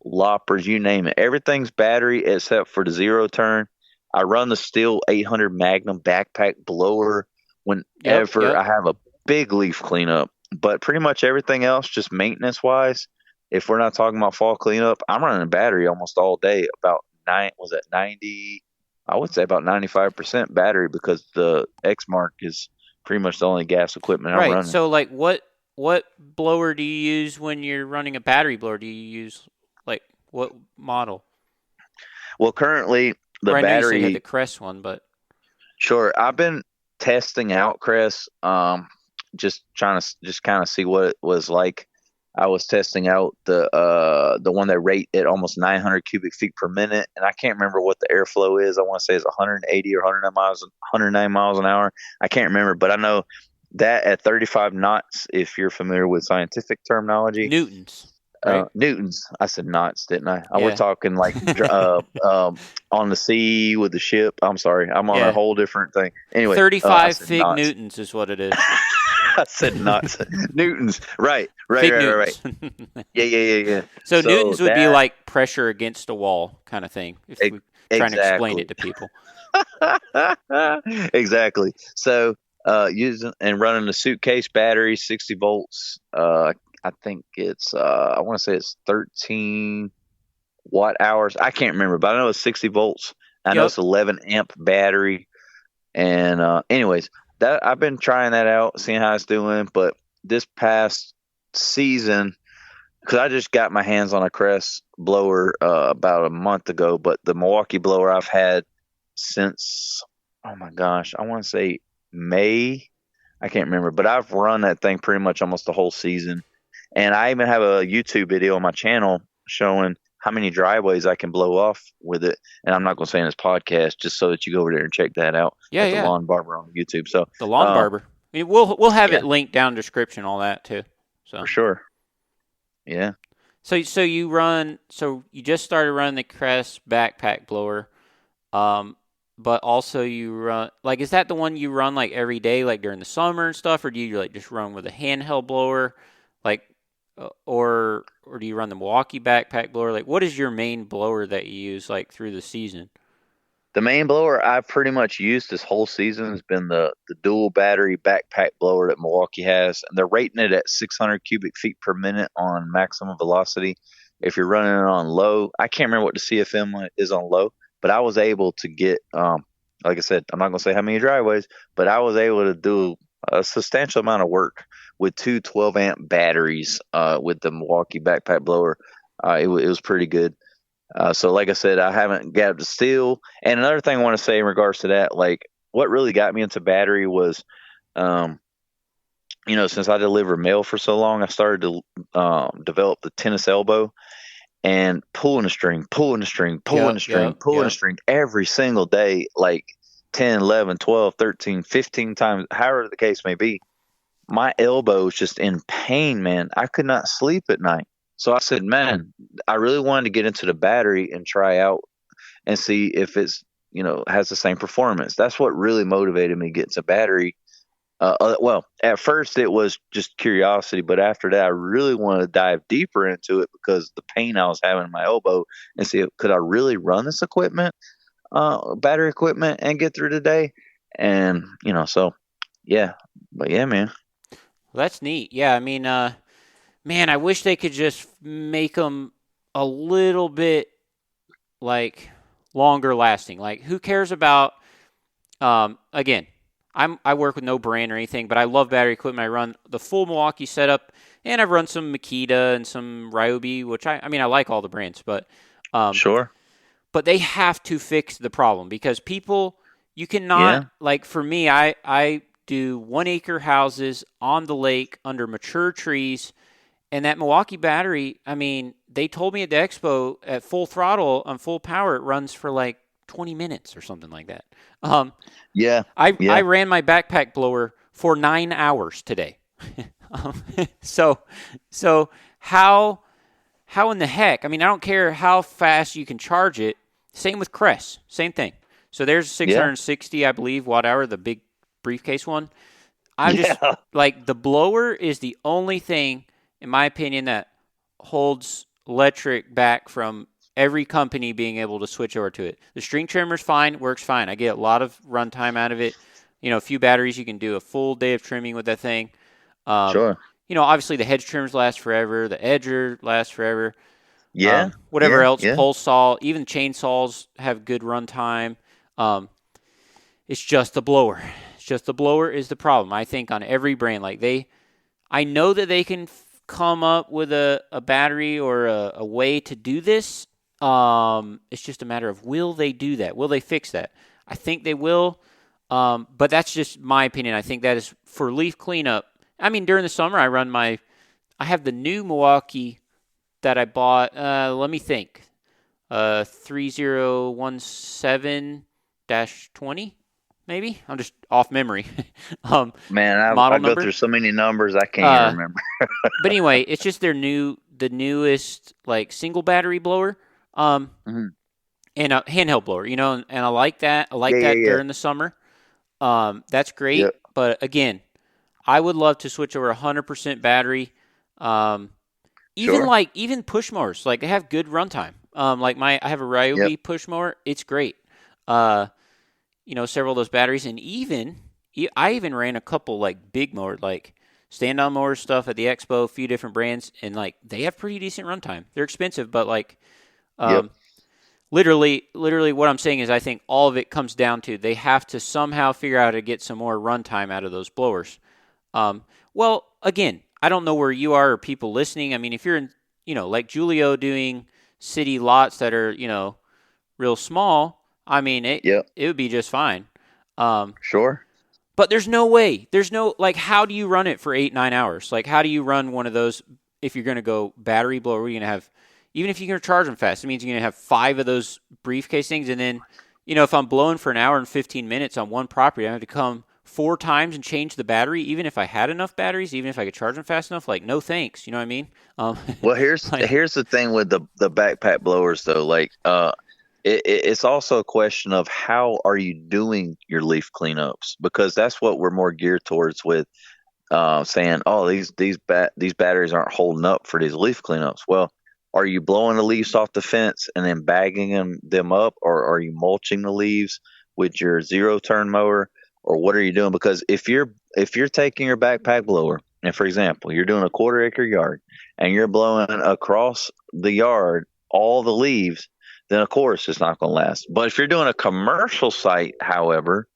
loppers, you name it. Everything's battery except for the zero turn. I run the Steel 800 Magnum backpack blower whenever I have a big leaf cleanup. But pretty much everything else, just maintenance wise. If we're not talking about fall cleanup, I'm running a battery almost all day. About 90? I would say about 95% battery, because the Exmark is pretty much the only gas equipment I'm running. Right. So, like, what blower do you use when you're running a battery blower? Do you use like what model? Well, currently the battery. I know you said the Crest one, but sure, I've been testing out Crest. Just trying to kind of see what it was like. I was testing out the one that rate at almost 900 cubic feet per minute, and I can't remember what the airflow is. I want to say it's 180 or 109 miles an hour. I can't remember, but I know that at 35 knots, if you're familiar with scientific terminology, newtons. Right? Newtons. I said knots, didn't I? We're talking like on the sea with the ship. I'm sorry, I'm on a whole different thing. Anyway, 35 fig knots. Newtons is what it is. I said knots. Newtons. Right. Yeah. So newtons would be like pressure against a wall kind of thing, if we're trying to explain it to people. Exactly. So using and running the suitcase battery, 60 volts. I think it's I want to say it's 13 watt hours. I can't remember, but I know it's 60 volts. I know it's 11 amp battery. And anyways, that I've been trying that out, seeing how it's doing. But this past season, because I just got my hands on a Crest blower about a month ago, but the Milwaukee blower I've had since, oh my gosh, I want to say May. I can't remember, but I've run that thing pretty much almost the whole season. And I even have a YouTube video on my channel showing how many driveways I can blow off with it. And I'm not going to say in this podcast, just so that you go over there and check that out. Yeah, The Lawn Barber on YouTube. So the Lawn Barber. I mean, we'll have it linked down in the description, all that too. So for sure. Yeah. So you just started running the Crest backpack blower, but also you run, like, is that the one you run like every day, like during the summer and stuff, or do you like just run with a handheld blower, like, or do you run the Milwaukee backpack blower? Like, what is your main blower that you use like through the season? The main blower I've pretty much used this whole season has been the dual battery backpack blower that Milwaukee has. And they're rating it at 600 cubic feet per minute on maximum velocity. If you're running it on low, I can't remember what the CFM is on low, but I was able to get, like I said, I'm not going to say how many driveways, but I was able to do a substantial amount of work with two 12-amp batteries with the Milwaukee backpack blower. It was pretty good. So like I said, I haven't got to steel. And another thing I want to say in regards to that, like what really got me into battery was, since I deliver mail for so long, I started to develop the tennis elbow and pulling the string every single day, like 10, 11, 12, 13, 15 times, however the case may be. My elbow was just in pain, man. I could not sleep at night. So I said, man, I really wanted to get into the battery and try out and see if it's, has the same performance. That's what really motivated me to get into battery. Well, at first it was just curiosity, but after that, I really wanted to dive deeper into it because the pain I was having in my elbow and see, could I really run this equipment, battery equipment, and get through the day? And, so yeah, but yeah, man. Well, that's neat. Yeah. I mean, man, I wish they could just make them a little bit like longer lasting. Like, who cares about? Again, I work with no brand or anything, but I love battery equipment. I run the full Milwaukee setup, and I've run some Makita and some Ryobi, which I like all the brands, but sure. But they have to fix the problem because people, you cannot like for me, I do 1 acre houses on the lake under mature trees. And that Milwaukee battery, I mean, they told me at the expo at full throttle on full power, it runs for like 20 minutes or something like that. I ran my backpack blower for 9 hours today. So how in the heck? I mean, I don't care how fast you can charge it. Same with Crest, same thing. So there's 660, I believe, watt hour, the big briefcase one. Just like the blower is the only thing, in my opinion, that holds electric back from every company being able to switch over to it. The string trimmer's fine, works fine. I get a lot of runtime out of it. A few batteries, you can do a full day of trimming with that thing. Sure. Obviously the hedge trimmers last forever. The edger lasts forever. Yeah. Whatever else, pole saw, even chainsaws have good runtime. It's just the blower. The blower is the problem. I think on every brand, I know that they can come up with a battery or a way to do this. It's just a matter of, will they do that? Will they fix that? I think they will. But that's just my opinion. I think that is for leaf cleanup. I mean, during the summer, I have the new Milwaukee that I bought. Let me think. 3017-20, maybe? I'm just off memory. Man, I go through so many numbers I can't remember. But anyway, it's just the newest like single battery blower, and a handheld blower. And I like that. I like that during the summer. That's great. Yep. But again, I would love to switch over 100% battery. Even push mowers, like they have good runtime. I have a Ryobi push mower. It's great. Several of those batteries, and I even ran a couple like big mower, like stand-on mower stuff at the expo, a few different brands, and like they have pretty decent runtime. They're expensive, but literally what I'm saying is I think all of it comes down to they have to somehow figure out how to get some more runtime out of those blowers. Well, again, I don't know where you are or people listening. I mean, if you're in, like Julio doing city lots that are, real small, I mean, it would be just fine. Sure. But there's no way. There's no, like, how do you run it for 8-9 hours? Like, how do you run one of those if you're going to go battery blower? You're going to have, even if you're going to charge them fast, it means you're going to have 5 of those briefcase things. And then, if I'm blowing for an hour and 15 minutes on one property, I have to come 4 times and change the battery, even if I had enough batteries, even if I could charge them fast enough. Like, no thanks. You know what I mean? Well, here's the thing with the backpack blowers, though. Like, it's also a question of how are you doing your leaf cleanups, because that's what we're more geared towards with saying, oh, these batteries aren't holding up for these leaf cleanups. Well, are you blowing the leaves off the fence and then bagging them up, or are you mulching the leaves with your 0-turn mower, or what are you doing? Because if you're taking your backpack blower and, for example, you're doing a 1/4 acre yard and you're blowing across the yard all the leaves, then of course it's not going to last. But if you're doing a commercial site, however,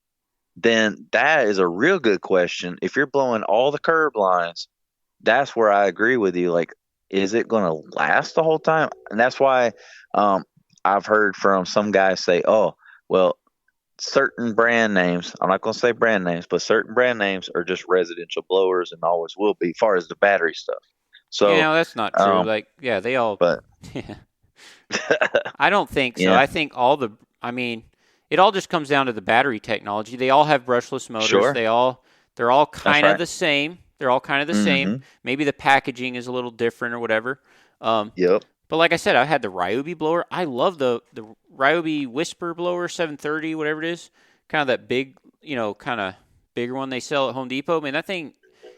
then that is a real good question. If you're blowing all the curb lines, that's where I agree with you. Like, is it going to last the whole time? And that's why I've heard from some guys say, oh, well, certain brand names, I'm not going to say brand names, but certain brand names are just residential blowers and always will be, as far as the battery stuff. So, that's not true. They all, but yeah. I don't think so. Yeah. I think it all just comes down to the battery technology. They all have brushless motors. Sure. They're all kind of right. the same. They're all kind of the same. Maybe the packaging is a little different or whatever. Yep. But like I said, I had the Ryobi blower. I love the Ryobi Whisper blower 730, whatever it is. Kind of that big, kind of bigger one they sell at Home Depot. Man, that thing,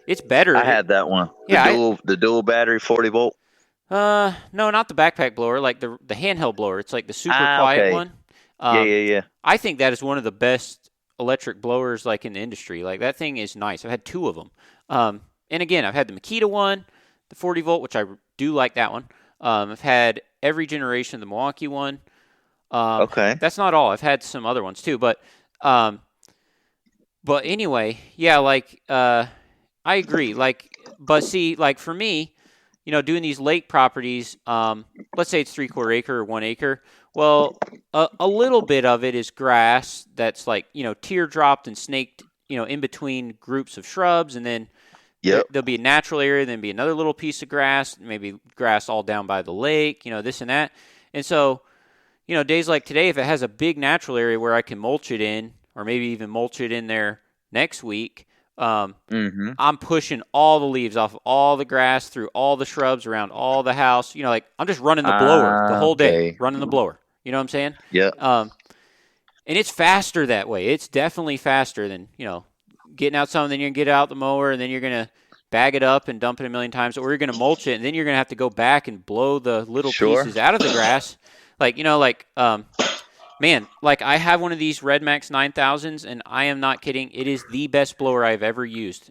it's better. I had that one. The dual battery 40 volt. No, not the backpack blower, like the handheld blower. It's like the super quiet one. Yeah. I think that is one of the best electric blowers like in the industry. Like, that thing is nice. I've had 2 of them. And again, I've had the Makita one, the 40 volt, which I do like that one. I've had every generation of the Milwaukee one. Okay. That's not all. I've had some other ones too, but anyway, yeah, I agree. But see, for me, doing these lake properties, let's say it's 3/4 acre or 1 acre. Well, a little bit of it is grass that's teardropped and snaked, in between groups of shrubs, and then there'll be a natural area, then be another little piece of grass, maybe grass all down by the lake, this and that. And so, days like today, if it has a big natural area where I can mulch it in, or maybe even mulch it in there next week, I'm pushing all the leaves off of all the grass, through all the shrubs around all the house. I'm just running the blower the whole day, running the blower. You know what I'm saying? Yeah. And it's faster that way. It's definitely faster than, getting out some, then you're going to get out the mower, and then you're going to bag it up and dump it a million times, or you're going to mulch it, and then you're going to have to go back and blow the little pieces out of the grass. Man, I have one of these Red Max 9000s, and I am not kidding. It is the best blower I've ever used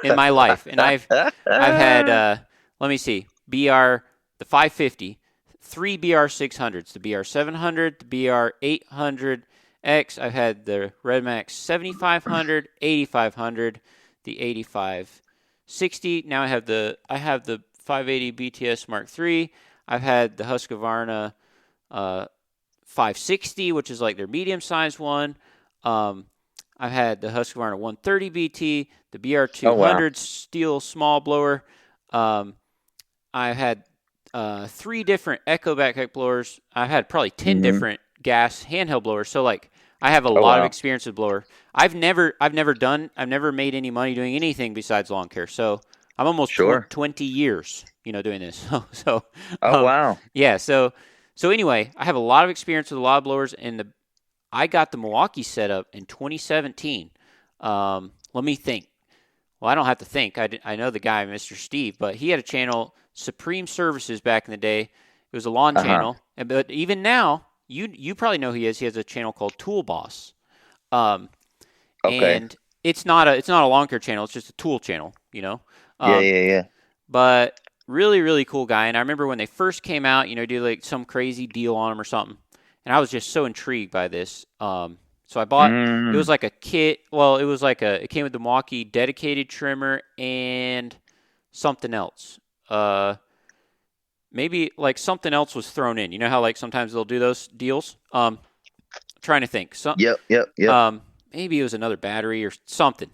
in my life. And I've had, let me see, the 550, 3 BR 600s, the BR 700, the BR 800X. I've had the Red Max 7500, 8500, the 8560. Now I have the 580 BTS Mark III. I've had the Husqvarna 560, which is like their medium-sized one. I've had the Husqvarna 130 BT, the BR200 steel small blower. I've had 3 different Echo backpack blowers. I've had probably 10 different gas handheld blowers. So I have a lot of experience with blower. I've never made any money doing anything besides lawn care. So I'm almost 20 years, doing this. Wow. Yeah. So anyway, I have a lot of experience with a lot of blowers, and I got the Milwaukee set up in 2017. Let me think. Well, I don't have to think. I know the guy, Mr. Steve, but he had a channel, Supreme Services, back in the day. It was a lawn channel, but even now, you probably know who he is. He has a channel called Tool Boss, and it's not a lawn care channel. It's just a tool channel, Yeah. But really, really cool guy. And I remember when they first came out, do some crazy deal on them or something. and I was just so intrigued by this. So I bought. It was like a kit. Well, it came with the Milwaukee dedicated trimmer and something else. Maybe like something else was thrown in. You know how like sometimes they'll do those deals. Trying to think. Yep. Maybe it was another battery or something.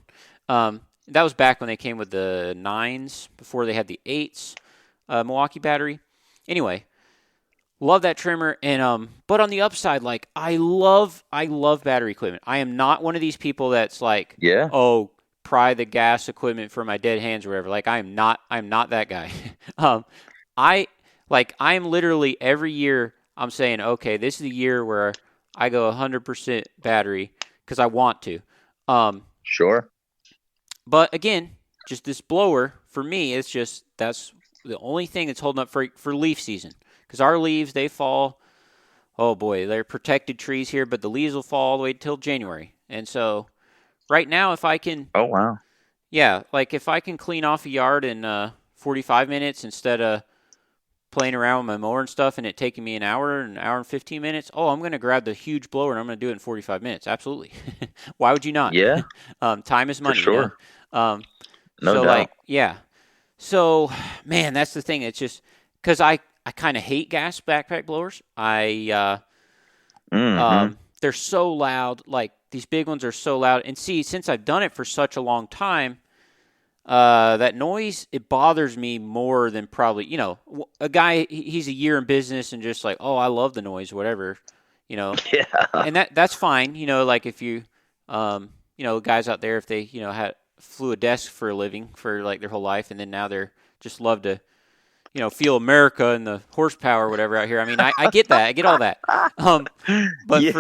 That was back when they came with the 9s before they had the 8s Milwaukee battery. Anyway, love that trimmer. And but on the upside, like I love battery equipment. I am not one of these people that's like, pry the gas equipment for my dead hands or whatever. Like I'm not that guy. I'm literally every year I'm saying, okay, this is the year where I go 100% battery because I want to. Sure. But again, just this blower for me, that's the only thing that's holding up for leaf season. Because our leaves, they fall. Oh boy, they're protected trees here, but the leaves will fall all the way till January. And so, right now, if I can. Oh wow. Yeah, like if I can clean off a yard in 45 minutes instead of playing around with my mower and stuff, and it taking me an hour and 15 minutes. Oh, I'm going to grab the huge blower and I'm going to do it in 45 minutes. Absolutely. Why would you not? Yeah. Time is money. For sure. Yeah? No so doubt. like, yeah. So, man, that's the thing. It's just because I kind of hate gas backpack blowers. They're so loud. Like these big ones are so loud. And see, since I've done it for such a long time, that noise, it bothers me more than probably, a guy, he's a year in business and just like, oh, I love the noise, whatever, Yeah. And that's fine. Like if you, guys out there, if they, flew a desk for a living for like their whole life, and then now they're just love to, feel America and the horsepower or whatever out here. I mean, I get that. I get all that. But Yeah.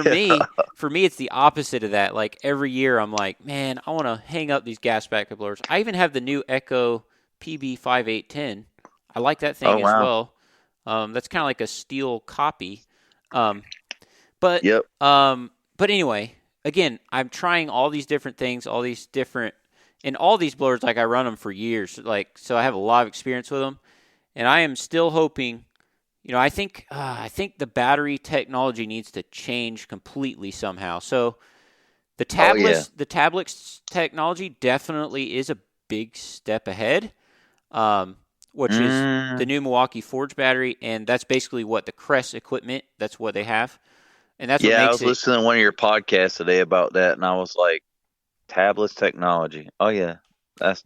for me, it's the opposite of that. Like every year I'm like, man, I want to hang up these gas backup blowers. I even have the new Echo PB5810. I like that thing as well. That's kind of like a steel copy. But anyway, again, I'm trying all these different things, and all these blowers, like I run them for years. Like, so I have a lot of experience with them. And I am still hoping, I think the battery technology needs to change completely somehow. So the tablets technology definitely is a big step ahead, which is the new Milwaukee Forge battery, and that's basically what the Crest equipment. That's what they have, and that's what makes I was listening to one of your podcasts today about that, and I was like, tablets technology. Oh yeah, that's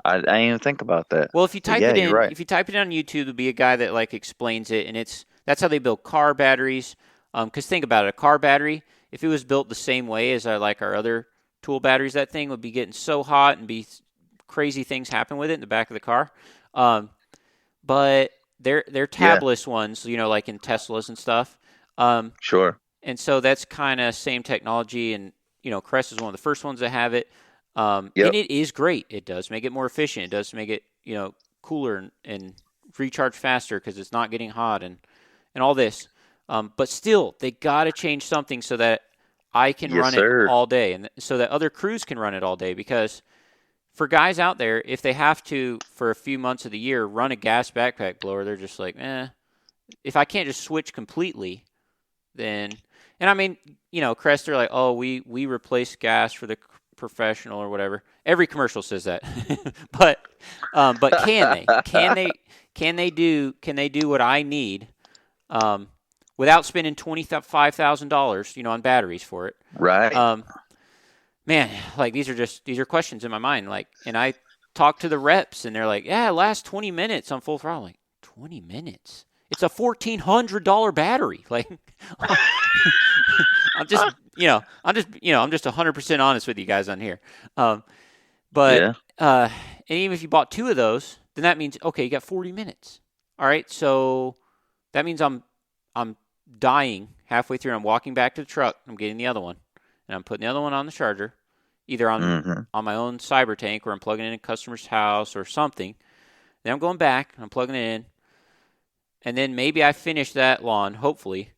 I didn't even think about that. Well, if you type it in, right. if you type it on YouTube, there'll be a guy that like explains it, and that's how they build car batteries. Because think about it, a car battery, if it was built the same way as our other tool batteries, that thing would be getting so hot and be crazy things happen with it in the back of the car. But they're tabless ones, like in Teslas and stuff. Sure. And so that's kind of same technology, and Crest is one of the first ones that have it. And it is great. It does make it more efficient. It does make it, cooler and recharge faster because it's not getting hot and all this. But still, they got to change something so that I can run it all day, and so that other crews can run it all day. Because for guys out there, if they have to, for a few months of the year, run a gas backpack blower, they're just like, if I can't just switch completely, then... And I mean, Crest, they're like, oh, we replace gas for the professional or whatever. Every commercial says that. but can they do what I need without spending $25,000 on batteries for it? Right. Man, like these are questions in my mind, like, and I talk to the reps and they're like, yeah, it lasts 20 minutes on full throttle. I'm like, 20 minutes? It's a $1,400 battery. Like, I'm just 100% honest with you guys on here. And even if you bought 2 of those, then that means, okay, you got 40 minutes. All right. So that means I'm dying halfway through and I'm walking back to the truck. I'm getting the other one and I'm putting the other one on the charger, either on my own cyber tank or I'm plugging it in a customer's house or something. Then I'm going back and I'm plugging it in. And then maybe I finish that lawn, hopefully,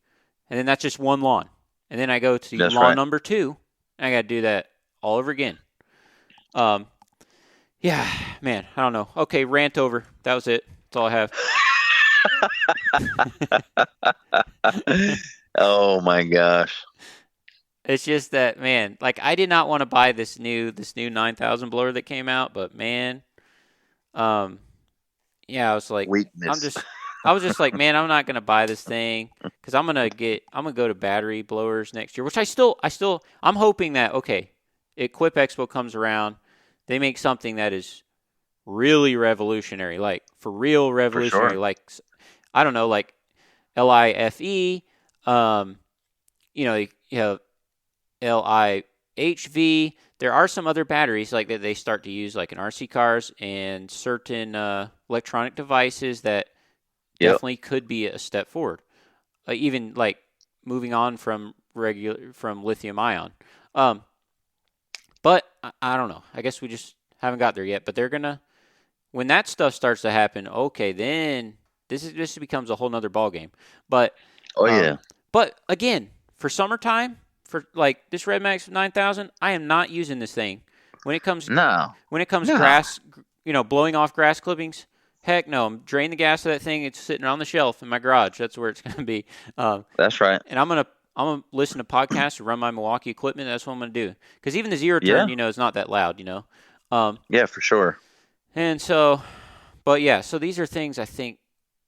and then that's just one lawn. And then I go to lawn number 2, and I got to do that all over again. Yeah, man, I don't know. Okay, rant over. That was it. That's all I have. Oh my gosh. It's just that, man, like I did not want to buy this new 9000 blower that came out, but man, um, yeah, I was like, Weakness. I was just like, man, I'm not gonna buy this thing because I'm gonna go to battery blowers next year, which I'm hoping that okay, Equip Expo comes around, they make something that is really revolutionary, like for real revolutionary, sure. like I don't know, like LIFE, you have LIHV. There are some other batteries like that they start to use like in RC cars and certain electronic devices that Yep. definitely could be a step forward. Even like moving on from lithium ion. But I don't know. I guess we just haven't got there yet. But they're gonna when that stuff starts to happen. Okay, then this becomes a whole nother ball game. But Oh yeah. but again, for summertime, for like this Red Max 9000, I am not using this thing. When it comes No. grass, blowing off grass clippings, heck no. I'm draining the gas of that thing. It's sitting on the shelf in my garage. That's where it's going to be. That's right. And I'm gonna listen to podcasts or run my Milwaukee equipment. That's what I'm gonna do. Because even the zero turn, is not that loud. Yeah, for sure. And so, but yeah, so these are things I think.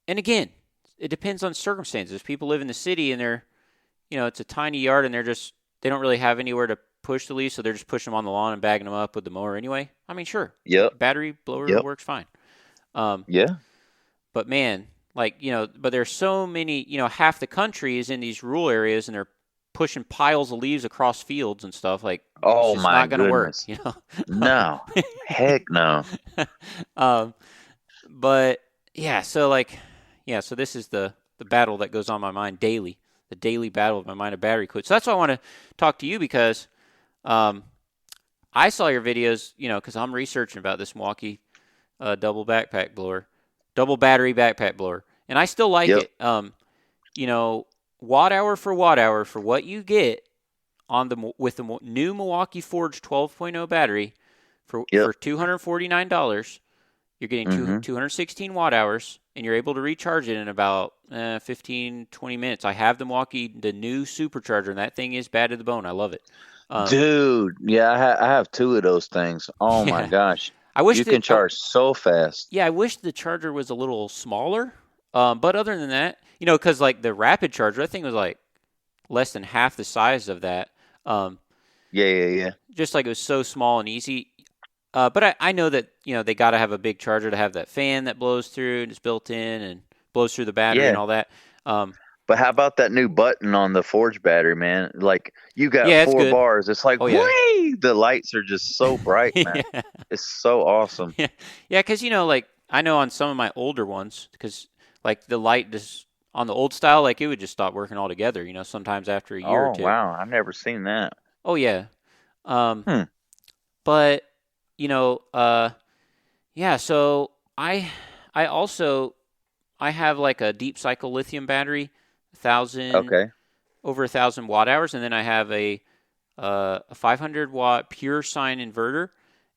And again, it depends on circumstances. People live in the city and they're, it's a tiny yard and they don't really have anywhere to push the leaves, so they're just pushing them on the lawn and bagging them up with the mower anyway. I mean, sure. Yep. Battery blower Yep. works fine. Yeah. But man, but there's so many, half the country is in these rural areas and they're pushing piles of leaves across fields and stuff. Like, Oh it's just my not going to work, goodness. No. Heck no. But yeah, so so this is the battle that goes on my mind daily, the daily battle of my mind of battery quit. So that's why I want to talk to you because I saw your videos, because I'm researching about this Milwaukee double battery backpack blower, and I still like Yep. it. Watt hour for what you get with the new Milwaukee Forge 12.0 battery for $249. You're getting 216 watt hours, and you're able to recharge it in about 15, 20 minutes. I have the new supercharger, and that thing is bad to the bone. I love it. Dude, yeah, I have two of those things. Oh my gosh. I wish you can charge so fast. Yeah, I wish the charger was a little smaller. But other than that, because like the rapid charger, that thing was like less than half the size of that. Yeah. Just like it was so small and easy. But I know that, they got to have a big charger to have that fan that blows through and it's built in and blows through the battery and all that. But how about that new button on the Forge battery, man? Like, you got 4 bars. It's like, whee! The lights are just so bright, man. Yeah. It's so awesome. Yeah, because, like, I know on some of my older ones, because, like, the light just, on the old style, like, it would just stop working altogether, sometimes after a year or two. Oh, wow. I've never seen that. Oh, yeah. But, yeah, so I have, like, a deep cycle lithium battery, over 1,000 watt hours, and then I have a 500 watt pure sine inverter,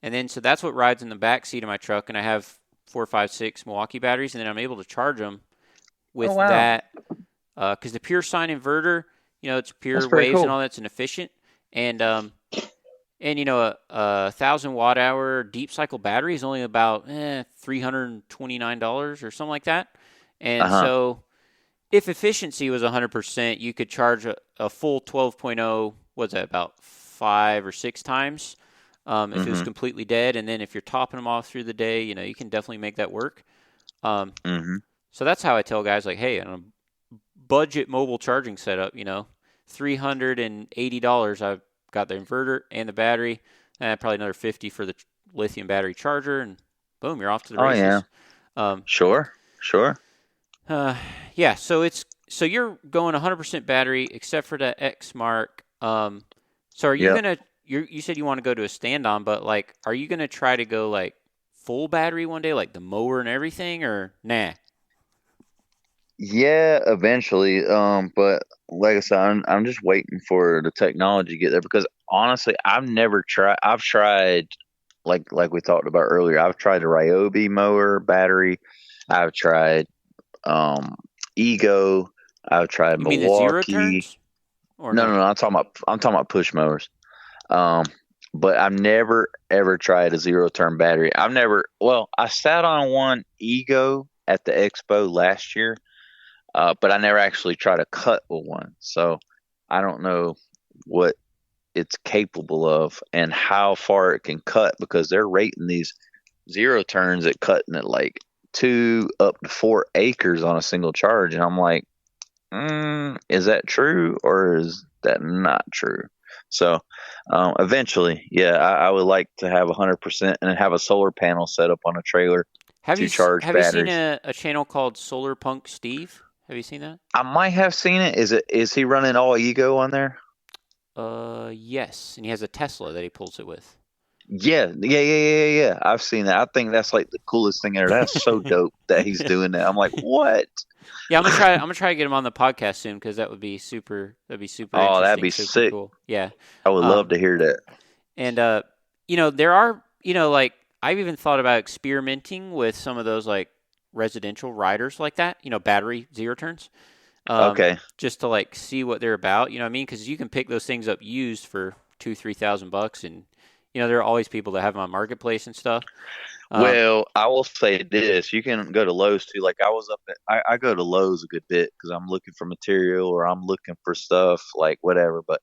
and then so that's what rides in the back seat of my truck, and I have 4, 5, 6 Milwaukee batteries, and then I'm able to charge them with that, because the pure sine inverter, it's pure waves and all that's an efficient, and a 1,000 watt hour deep cycle battery is only about $329 or something like that, and so. If efficiency was 100%, you could charge a full 12.0, what's that, about 5 or 6 times if it was completely dead. And then if you're topping them off through the day, you can definitely make that work. So that's how I tell guys, like, hey, on a budget mobile charging setup, $380, I've got the inverter and the battery, and probably another $50 for the lithium battery charger, and boom, you're off to the races. Oh, yeah. Sure. Yeah, so you're going 100% battery except for the X Mark. So are you gonna? You said you want to go to a stand-on, but like, are you gonna try to go like full battery one day, like the mower and everything, or nah? Yeah, eventually. But like I said, I'm just waiting for the technology to get there because honestly, I've tried like we talked about earlier. I've tried a Ryobi mower battery. I've tried Ego, I've tried You mean the zero Milwaukee. turns? Or No. I'm talking about push mowers. But I've never ever tried a zero turn battery. I sat on one Ego at the expo last year, but I never actually tried to cut with one. So I don't know what it's capable of and how far it can cut, because they're rating these zero turns at cutting at like 2 up to 4 acres on a single charge. And I'm like, is that true or is that not true? So eventually, I would like to have 100% and have a solar panel set up on a trailer to charge batteries. Have you seen a channel called Solar Punk Steve? Have you seen that? I might have seen it. Is he running all Ego on there? Yes, and he has a Tesla that he pulls it with. Yeah. I've seen that. I think that's like the coolest thing ever. That's so dope that he's doing that. I'm like, what? Yeah, I'm gonna try to get him on the podcast soon, because that would be super. That'd be super. Oh, that'd be super sick. Cool. Yeah, I would love to hear that. And there are, like, I've even thought about experimenting with some of those like residential riders like that. Battery zero turns. Okay. Just to like see what they're about. You know what I mean? Because you can pick those things up used for $2,000-$3,000, and there are always people that have them on Marketplace and stuff. Well, I will say this: you can go to Lowe's too. Like I go to Lowe's a good bit because I'm looking for material or I'm looking for stuff like whatever. But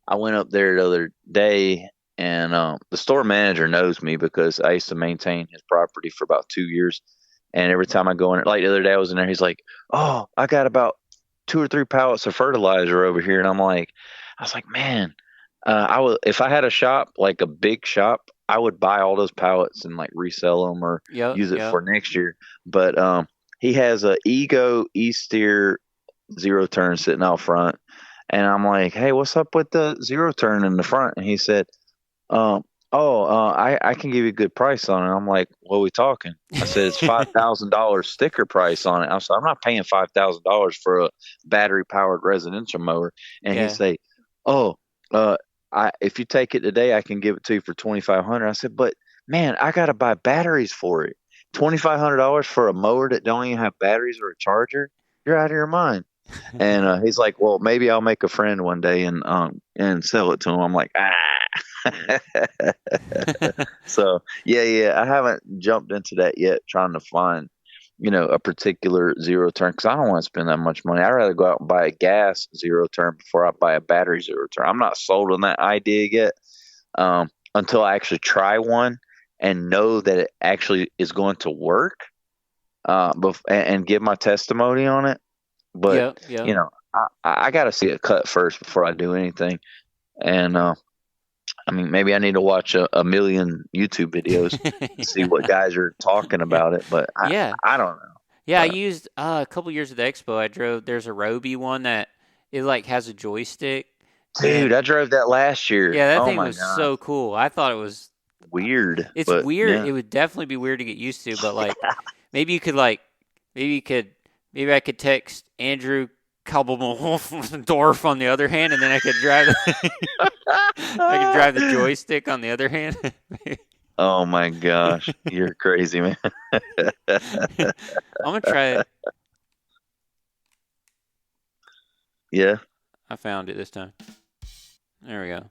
I went up there the other day, and the store manager knows me because I used to maintain his property for about 2 years. And every time I go in, like the other day I was in there, he's like, "Oh, I got about 2 or 3 pallets of fertilizer over here," and I was like, man. If I had a shop, like a big shop, I would buy all those pallets and like resell them or use it for next year. But he has a Ego E-Steer zero turn sitting out front, and I'm like, "Hey, what's up with the zero turn in the front?" And he said, I can give you a good price on it." I'm like, "What are we talking?" I said, "It's $5,000 sticker price on it." I said, "I'm not paying $5,000 for a battery powered residential mower." And he say, if you take it today, I can give it to you for $2,500. I said, "But man, I got to buy batteries for it. $2,500 for a mower that don't even have batteries or a charger? You're out of your mind." And he's like, "Well, maybe I'll make a friend one day and sell it to him." I'm like, So I haven't jumped into that yet, trying to find a particular zero turn, because I don't want to spend that much money. I'd rather go out and buy a gas zero turn before I buy a battery zero turn. I'm not sold on that idea yet until I actually try one and know that it actually is going to work and give my testimony on it. But, I got to see it cut first before I do anything. And, maybe I need to watch a million YouTube videos to see what guys are talking about it, but I don't know. Yeah, I used a couple years at the expo. There's a Roby one that it like has a joystick. Dude, I drove that last year. Yeah, that thing was so cool. I thought it was weird. It's weird. Yeah. It would definitely be weird to get used to, but like maybe I could text Andrew Kalbfleisch on the other hand, and then I could drive the joystick on the other hand. Oh my gosh, you're crazy, man. I'm gonna try it. Yeah, I found it this time. There we go.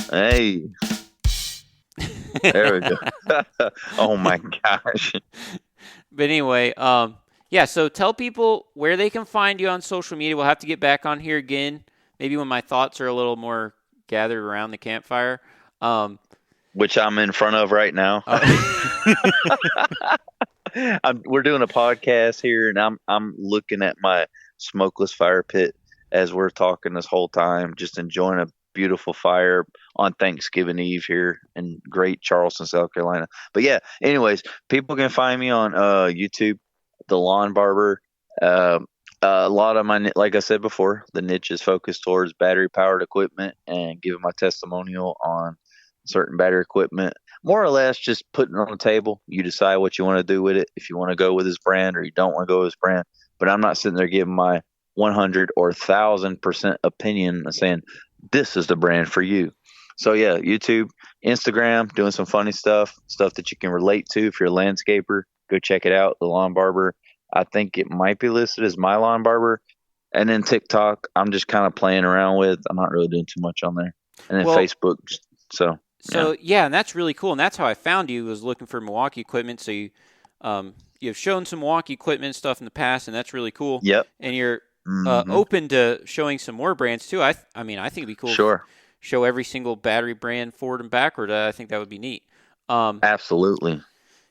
Hey, there we go. Oh my gosh. But anyway, so tell people where they can find you on social media. We'll have to get back on here again, maybe when my thoughts are a little more gathered around the campfire. Which I'm in front of right now. We're doing a podcast here, and I'm looking at my smokeless fire pit as we're talking this whole time, just enjoying a beautiful fire on Thanksgiving Eve here in great Charleston, South Carolina. But yeah, anyways, people can find me on YouTube, the Lawn Barber. A lot of my, like I said before, the niche is focused towards battery powered equipment and giving my testimonial on certain battery equipment, more or less just putting it on the table. You decide what you want to do with it, if you want to go with this brand or you don't want to go with this brand. But I'm not sitting there giving my 100 or 1,000% opinion and saying this is the brand for you. So yeah, YouTube, Instagram, doing some funny stuff that you can relate to. If you're a landscaper, go check it out. The Lawn Barber. I think it might be listed as my Lawn Barber. And then TikTok, I'm just kind of playing around with. I'm not really doing too much on there. And then Well, Facebook, so yeah, and that's really cool. And that's how I found you, was looking for Milwaukee equipment. So you've shown some Milwaukee equipment stuff in the past, and that's really cool. Yep. And you're Mhm. open to showing some more brands too. I mean, I think it'd be cool. Sure. To show every single battery brand forward and backward. I think that would be neat. Absolutely.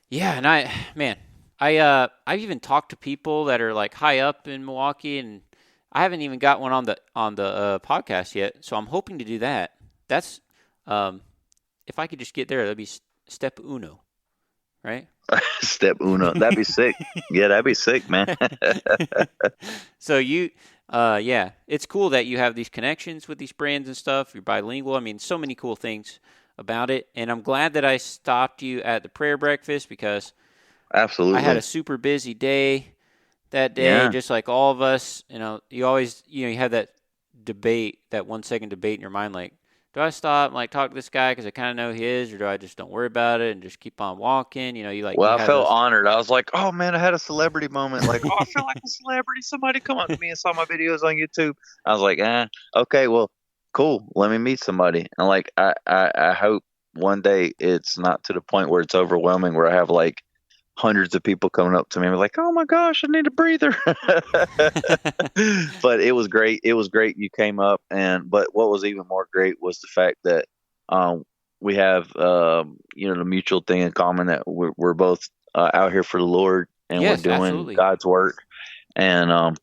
Yeah, and I've even talked to people that are like high up in Milwaukee, and I haven't even got one on the podcast yet. So I'm hoping to do that. That's if I could just get there, that'd be step uno, right? Step uno. That'd be sick. Yeah, that'd be sick, man. So yeah, it's cool that you have these connections with these brands and stuff. You're bilingual. I mean, so many cool things about it. And I'm glad that I stopped you at the prayer breakfast, because Absolutely. I had a super busy day that day, Yeah. just like all of us. You always, you have that debate, that 1 second debate in your mind, like, do I stop and like talk to this guy because I kind of know he is, or do I just don't worry about it and just keep on walking? Well, I felt honored. I was like, oh man, I had a celebrity moment. Like, oh, I feel like a celebrity. Somebody come up to me and saw my videos on YouTube. I was like, okay, well, cool. Let me meet somebody. And like, I hope one day it's not to the point where it's overwhelming, where I have like hundreds of people coming up to me and be like, oh my gosh, I need a breather. But it was great. It was great you came up. But what was even more great was the fact that we have the mutual thing in common, that we're both out here for the Lord, and Yes, we're doing absolutely. God's work, and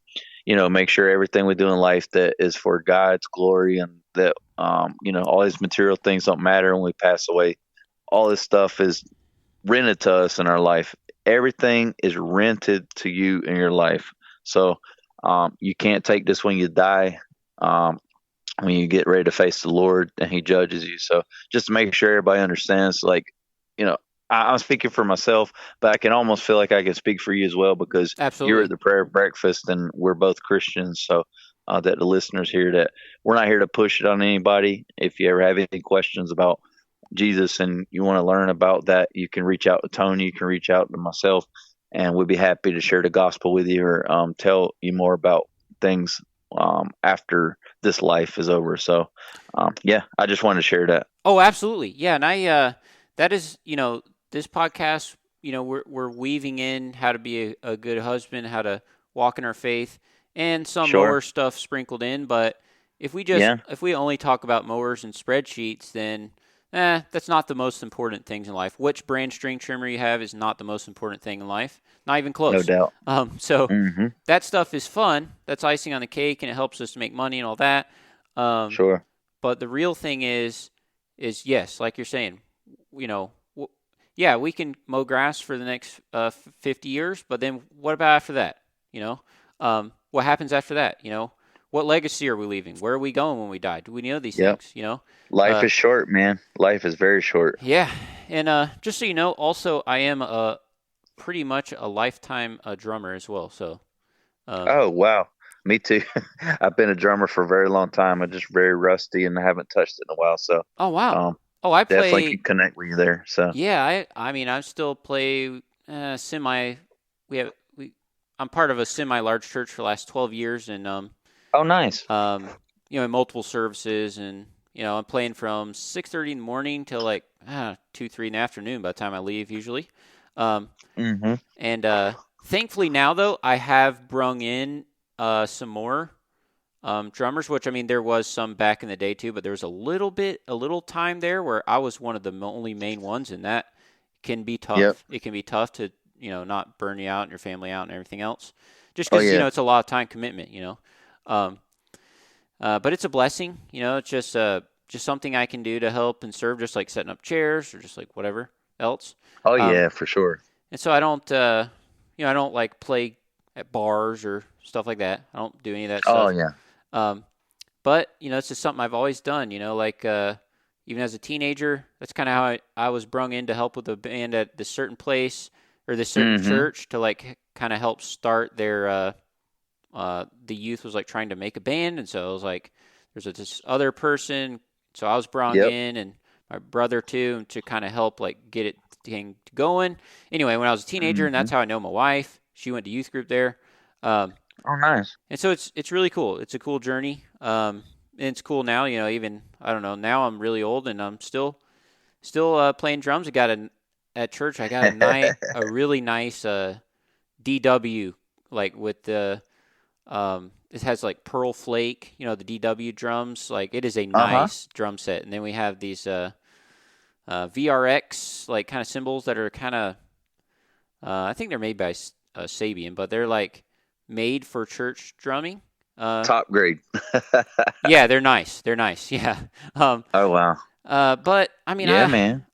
make sure everything we do in life that is for God's glory, and that all these material things don't matter when we pass away. All this stuff is rented to us in our life. Everything is rented to you in your life. So you can't take this when you die, when you get ready to face the Lord and he judges you. So just to make sure everybody understands, like, I'm speaking for myself, but I can almost feel like I can speak for you as well, because Absolutely. you're at the prayer breakfast and we're both Christians. So that the listeners hear that we're not here to push it on anybody. If you ever have any questions about Jesus and you want to learn about that, you can reach out to Tony, you can reach out to myself, and we'd be happy to share the gospel with you, or tell you more about things after this life is over. So I just wanted to share that. Oh, absolutely. Yeah. And that is, this podcast, we're weaving in how to be a good husband, how to walk in our faith, and some Sure. mower stuff sprinkled in. But if we only talk about mowers and spreadsheets, then that's not the most important things in life. Which brand string trimmer you have is not the most important thing in life. Not even close. No doubt. So Mhm. that stuff is fun. That's icing on the cake, and it helps us to make money and all that. Sure. But the real thing is yes, like you're saying, we can mow grass for the next 50 years, but then what about after that? What happens after that? What legacy are we leaving? Where are we going when we die? Do we know these Yep. things? Life is short, man. Life is very short. Yeah, and just so you know, also I am pretty much a lifetime drummer as well. So. Oh, wow. Me too. I've been a drummer for a very long time. I'm just very rusty and I haven't touched it in a while. So. Oh wow. I definitely play. can connect with you there. So. Yeah, I mean, I still play semi. I'm part of a semi-large church for the last 12 years, and Oh, nice. in multiple services, and I'm playing from 6:30 in the morning till like 2, 3 in the afternoon by the time I leave usually. And thankfully now though, I have brung in some more drummers, which I mean there was some back in the day too, but there was a little time there where I was one of the only main ones, and that can be tough. Yep. It can be tough to not burn you out and your family out and everything else, just because it's a lot of time commitment. But it's a blessing. It's just something I can do to help and serve, just like setting up chairs or just like whatever else. Oh yeah, for sure. And so I don't I don't like play at bars or stuff like that. I don't do any of that stuff. Oh yeah. But it's just something I've always done. Like even as a teenager, that's kind of how I was brung in to help with a band at this certain place or this certain church to like kind of help start their. The youth was like trying to make a band, and so it was like there's this other person. So I was brought in, and my brother too, to kind of help like get it going. Anyway, when I was a teenager, and that's how I know my wife. She went to youth group there. Oh, nice. And so it's really cool. It's a cool journey. And it's cool now, even, I don't know, now I'm really old and I'm still playing drums. At church, I got a really nice DW, like with the, it has like pearl flake, the DW drums. Like it is a nice drum set. And then we have these VRX, like kind of cymbals that are kind of, I think they're made by Sabian, but they're like made for church drumming. Top grade. Yeah, they're nice. They're nice. Yeah. Oh, wow. But I mean, man.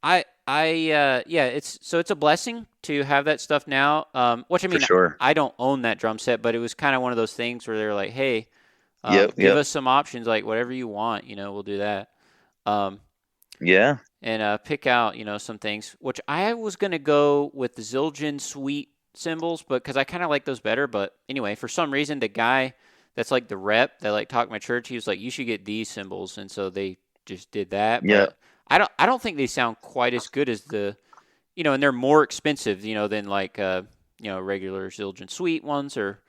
it's a blessing to have that stuff now. Which I mean, For sure. I don't own that drum set, but it was kind of one of those things where they're like, hey, Give us some options, like whatever you want, we'll do that. Yeah. And pick out, some things, which I was going to go with the Zildjian Sweet cymbals, but because I kind of like those better. But anyway, for some reason, the guy that's like the rep that like talked my church, he was like, you should get these cymbals. And so they just did that. Yeah. But I don't think they sound quite as good as the, and they're more expensive, than like, regular Zildjian Sweet ones or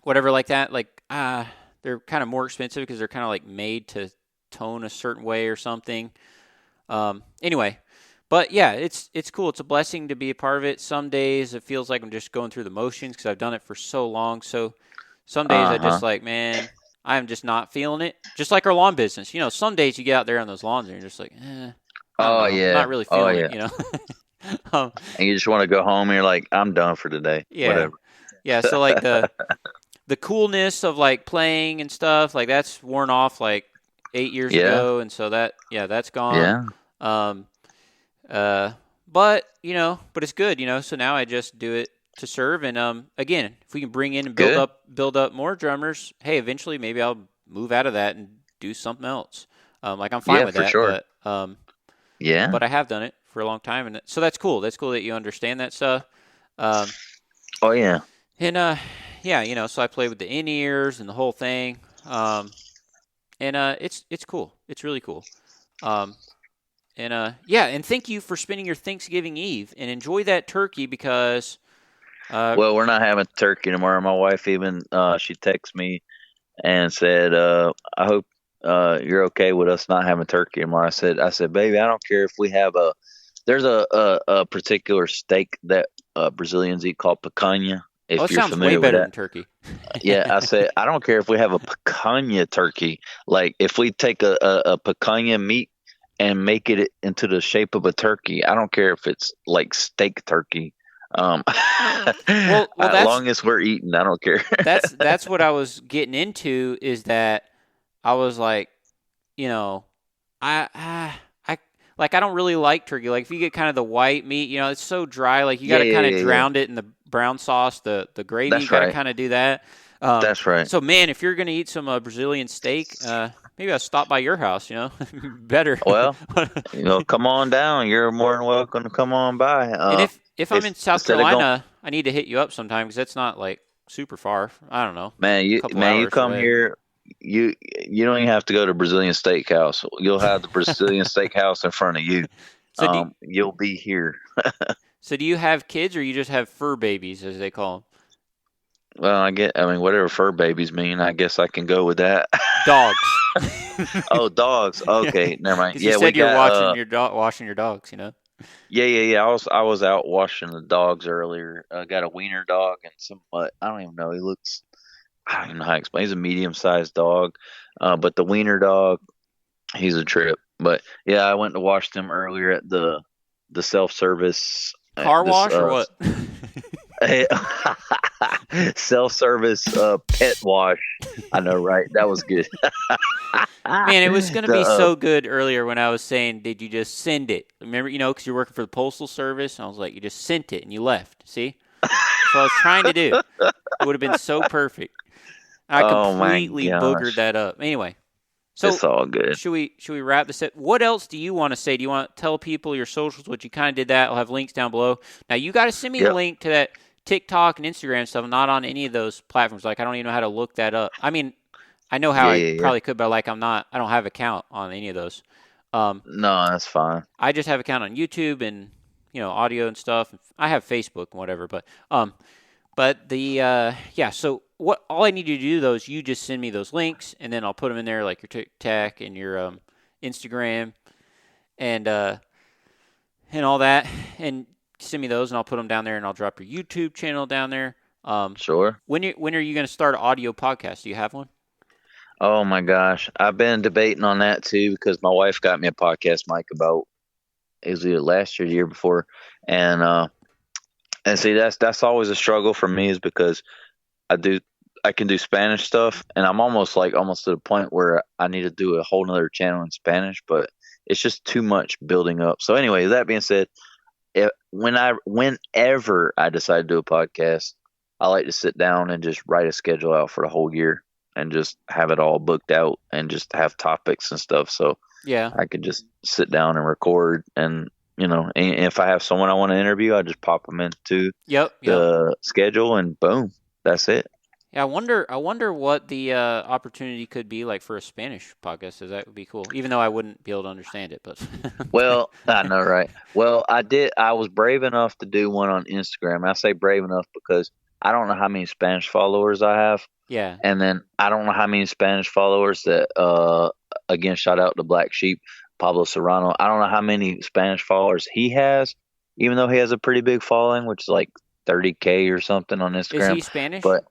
whatever like that. Like, they're kind of more expensive because they're kind of like made to tone a certain way or something. Anyway, but yeah, it's cool. It's a blessing to be a part of it. Some days it feels like I'm just going through the motions because I've done it for so long. So some days I just like, man, I'm just not feeling it. Just like our lawn business. Some days you get out there on those lawns and you're just like, I'm not really feeling it, And you just want to go home and you're like, I'm done for today. Yeah. Whatever. Yeah, so like the coolness of like playing and stuff, like that's worn off like 8 years ago, and so that's gone. Yeah. But it's good, so now I just do it to serve, and again, if we can bring in and build up more drummers, hey, eventually maybe I'll move out of that and do something else. Like I'm fine with that, sure. But Yeah. but I have done it for a long time, and so that's cool. That's cool that you understand that stuff. Oh yeah. And so I play with the in-ears and the whole thing. And it's cool. It's really cool. And thank you for spending your Thanksgiving Eve, and enjoy that turkey because well, we're not having turkey tomorrow. My wife even she texted me and said, I hope you're okay with us not having turkey tomorrow. I said, baby, I don't care if we have there's a particular steak that Brazilians eat called picanha. If it you're sounds familiar way better with than turkey. Yeah, I said, I don't care if we have a picanha turkey. Like, if we take a picanha meat and make it into the shape of a turkey, I don't care if it's like steak turkey. Well, as long as we're eating, I don't care. that's what I was getting into, is that I was like, I don't really like turkey. Like if you get kind of the white meat, it's so dry. Like you got to kind of drown it in the brown sauce, the gravy. That's You got to right. kind of do that. That's right. So man, if you're gonna eat some Brazilian steak, maybe I'll stop by your house. Better. Well, come on down. You're more than welcome to come on by. And if I'm in South instead of Carolina, I need to hit you up sometime because that's not like super far. I don't know. Man, you come away. here. You don't even have to go to Brazilian Steakhouse. You'll have the Brazilian Steakhouse in front of you. So you'll be here. So do you have kids, or you just have fur babies, as they call them? Well, whatever fur babies mean, I guess I can go with that. Dogs. Oh, dogs. Okay, never mind. Yeah, you said you're washing your dogs. Yeah. I was out washing the dogs earlier. I got a wiener dog and some. I don't even know. I don't even know how to explain. He's a medium-sized dog, but the wiener dog, he's a trip. But yeah, I went to wash them earlier at the self-service car wash or what? Self-service pet wash. I know, right? That was good. Man, it was going to be so good earlier when I was saying, did you just send it? Remember, because you're working for the Postal Service, and I was like, you just sent it and you left. See? That's what I was trying to do. It would have been so perfect. I completely boogered that up. Anyway, so it's all good. Should we wrap this up? What else do you want to say? Do you want to tell people your socials, which you kind of did that? I'll have links down below. Now, you got to send me a link to that TikTok and Instagram stuff. I'm not on any of those platforms. Like, I don't even know how to look that up. I mean, I know how I probably could, but like I don't have an account on any of those. No, that's fine. I just have an account on YouTube and, audio and stuff. I have Facebook and whatever, but But so all I need you to do though is you just send me those links, and then I'll put them in there, like your TikTok and your Instagram and all that, and send me those, and I'll put them down there, and I'll drop your YouTube channel down there. Sure. When are you going to start an audio podcast? Do you have one? Oh my gosh, I've been debating on that too because my wife got me a podcast mic about is it last year, the year before, and see that's always a struggle for me is because I can do Spanish stuff, and I'm almost to the point where I need to do a whole nother channel in Spanish, but it's just too much building up. So anyway, that being said, whenever I decide to do a podcast, I like to sit down and just write a schedule out for the whole year and just have it all booked out and just have topics and stuff. So yeah, I could just sit down and record, and and if I have someone I want to interview, I just pop them into the schedule, and boom, that's it. Yeah, I wonder what the opportunity could be like for a Spanish podcast. Because that would be cool, even though I wouldn't be able to understand it. But well, I know, right? Well, I was brave enough to do one on Instagram. I say brave enough because I don't know how many Spanish followers I have. Yeah. And then I don't know how many Spanish followers that, again, shout out to Black Sheep, Pablo Serrano. I don't know how many Spanish followers he has, even though he has a pretty big following, which is like 30K or something on Instagram. Is he Spanish? But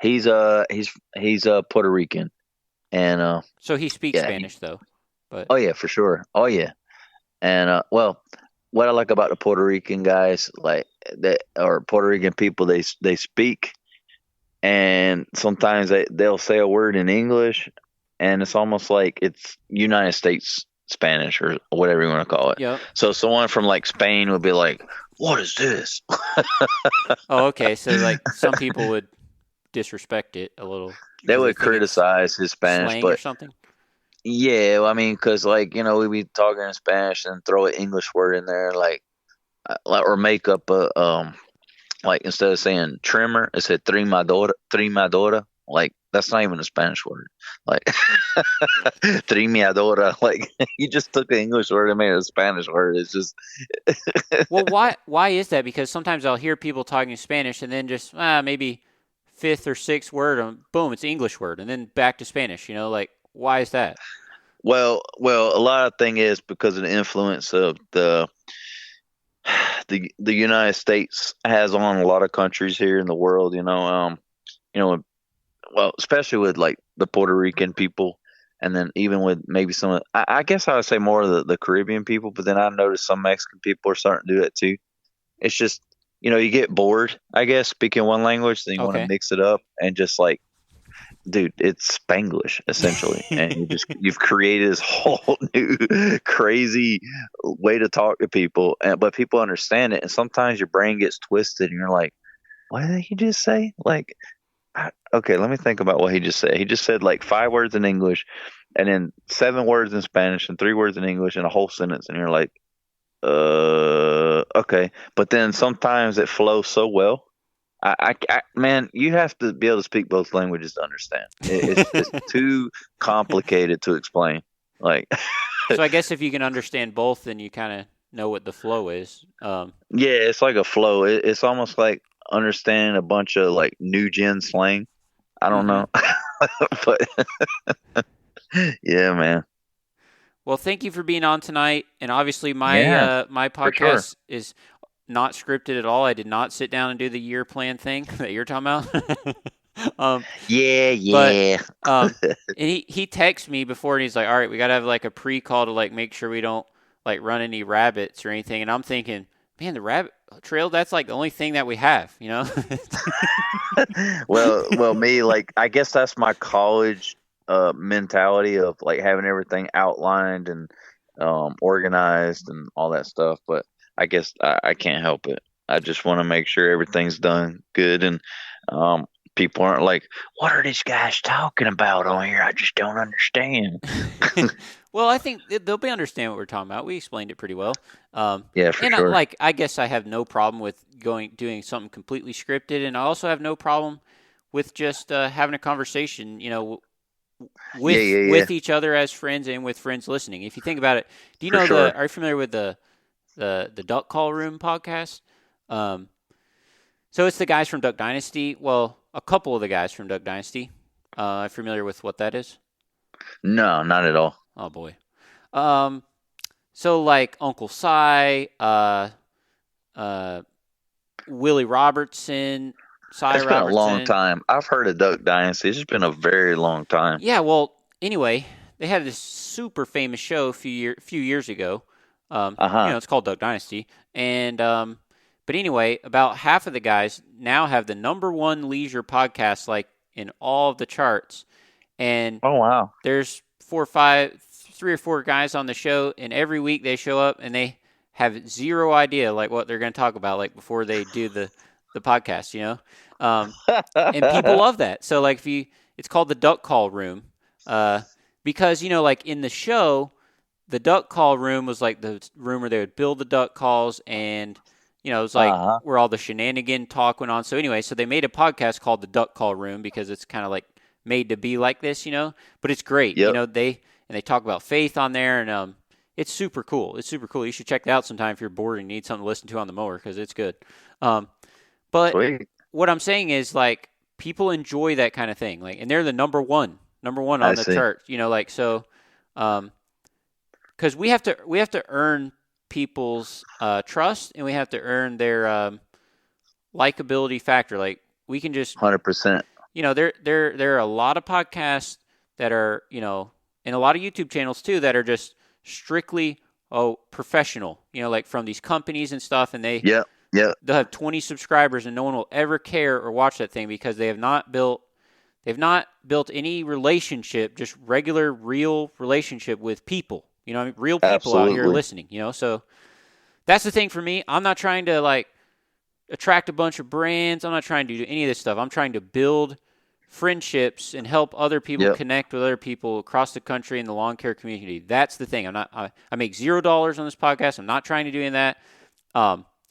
he's Puerto Rican. And, so he speaks Spanish though. But oh yeah, for sure. Oh yeah. And, well, what I like about the Puerto Rican guys, or Puerto Rican people, they speak, and sometimes they'll say a word in English, and it's almost like it's United States Spanish or whatever you want to call it. Yep. So someone from like Spain would be like, "What is this?" Oh, okay. So like some people would disrespect it a little. They would criticize his Spanish, slang but or something. Yeah, I mean, because we'd be talking in Spanish and throw an English word in there, or make up a like instead of saying trimmer, it said trimadora. Like that's not even a Spanish word. Like trimadora. Like you just took an English word and made it a Spanish word. It's just Well, why is that? Because sometimes I'll hear people talking Spanish and then just maybe fifth or sixth word, boom, it's an English word, and then back to Spanish. Like why is that? Well, a lot of thing is because of the influence of the United States has on a lot of countries here in the world. Well, especially with like the Puerto Rican people, and then even with maybe some. I guess I would say more of the Caribbean people, but then I noticed some Mexican people are starting to do that too. It's just you get bored, I guess, speaking one language, then you want to mix it up and just like. Dude, it's Spanglish essentially, and you've created this whole new crazy way to talk to people, but people understand it, and sometimes your brain gets twisted, and you're like, "What did he just say?" Like, okay, let me think about what he just said. He just said like 5 words in English, and then 7 words in Spanish, and 3 words in English, in a whole sentence, and you're like, okay. But then sometimes it flows so well. Man, you have to be able to speak both languages to understand. It's too complicated to explain. Like, so I guess if you can understand both, then you kind of know what the flow is. Yeah, it's like a flow. It's almost like understanding a bunch of like new gen slang. I don't know, but yeah, man. Well, thank you for being on tonight, and obviously my podcast is not scripted at all. I did not sit down and do the year plan thing that you're talking about. Yeah. But and he texted me before, and he's like, "All right, we got to have like a pre-call to like make sure we don't like run any rabbits or anything." And I'm thinking, man, the rabbit trail, that's like the only thing that we have, Well, me, like, I guess that's my college mentality of like having everything outlined and organized and all that stuff, but I guess I can't help it. I just want to make sure everything's done good, and people aren't like, "What are these guys talking about on here? I just don't understand." Well, I think they'll be understand what we're talking about. We explained it pretty well. Yeah, for sure. I guess I have no problem with doing something completely scripted, and I also have no problem with just having a conversation, with each other as friends and with friends listening. If you think about it, do you know are you familiar with the Duck Call Room podcast? So it's the guys from Duck Dynasty. Well, a couple of the guys from Duck Dynasty. Familiar with what that is? No, not at all. Oh boy. So like Uncle Si, Willie Robertson, Cy It's been Robertson. a long time. I've heard of Duck Dynasty. It's just been a very long time. Yeah. Well, anyway, they had this super famous show a few years ago. It's called Duck Dynasty, and but anyway, about half of the guys now have the #1 leisure podcast, like in all of the charts. And oh wow, there's 3 or 4 guys on the show, and every week they show up and they have zero idea like what they're going to talk about, like before they do the podcast, and people love that. So like it's called the Duck Call Room, because like in the show, the Duck Call Room was like the room where they would build the duck calls, and it was like where all the shenanigan talk went on. So anyway, so they made a podcast called the Duck Call Room because it's kind of like made to be like this, but it's great. Yep. They talk about faith on there, and it's super cool. It's super cool. You should check it out sometime if you're bored and need something to listen to on the mower, because it's good. But Sweet. What I'm saying is, like, people enjoy that kind of thing, like, and they're the number one on the chart, so, because we have to earn people's trust, and we have to earn their likability factor. Like, we can just 100%. There are a lot of podcasts that are, and a lot of YouTube channels too that are just strictly professional, like from these companies and stuff, and they'll have 20 subscribers and no one will ever care or watch that thing because they've not built any relationship, just regular, real relationship with people. Real people Absolutely. Out here listening. So that's the thing for me. I'm not trying to like attract a bunch of brands. I'm not trying to do any of this stuff. I'm trying to build friendships and help other people connect with other people across the country in the lawn care community. That's the thing. I make $0 on this podcast. I'm not trying to do any of that.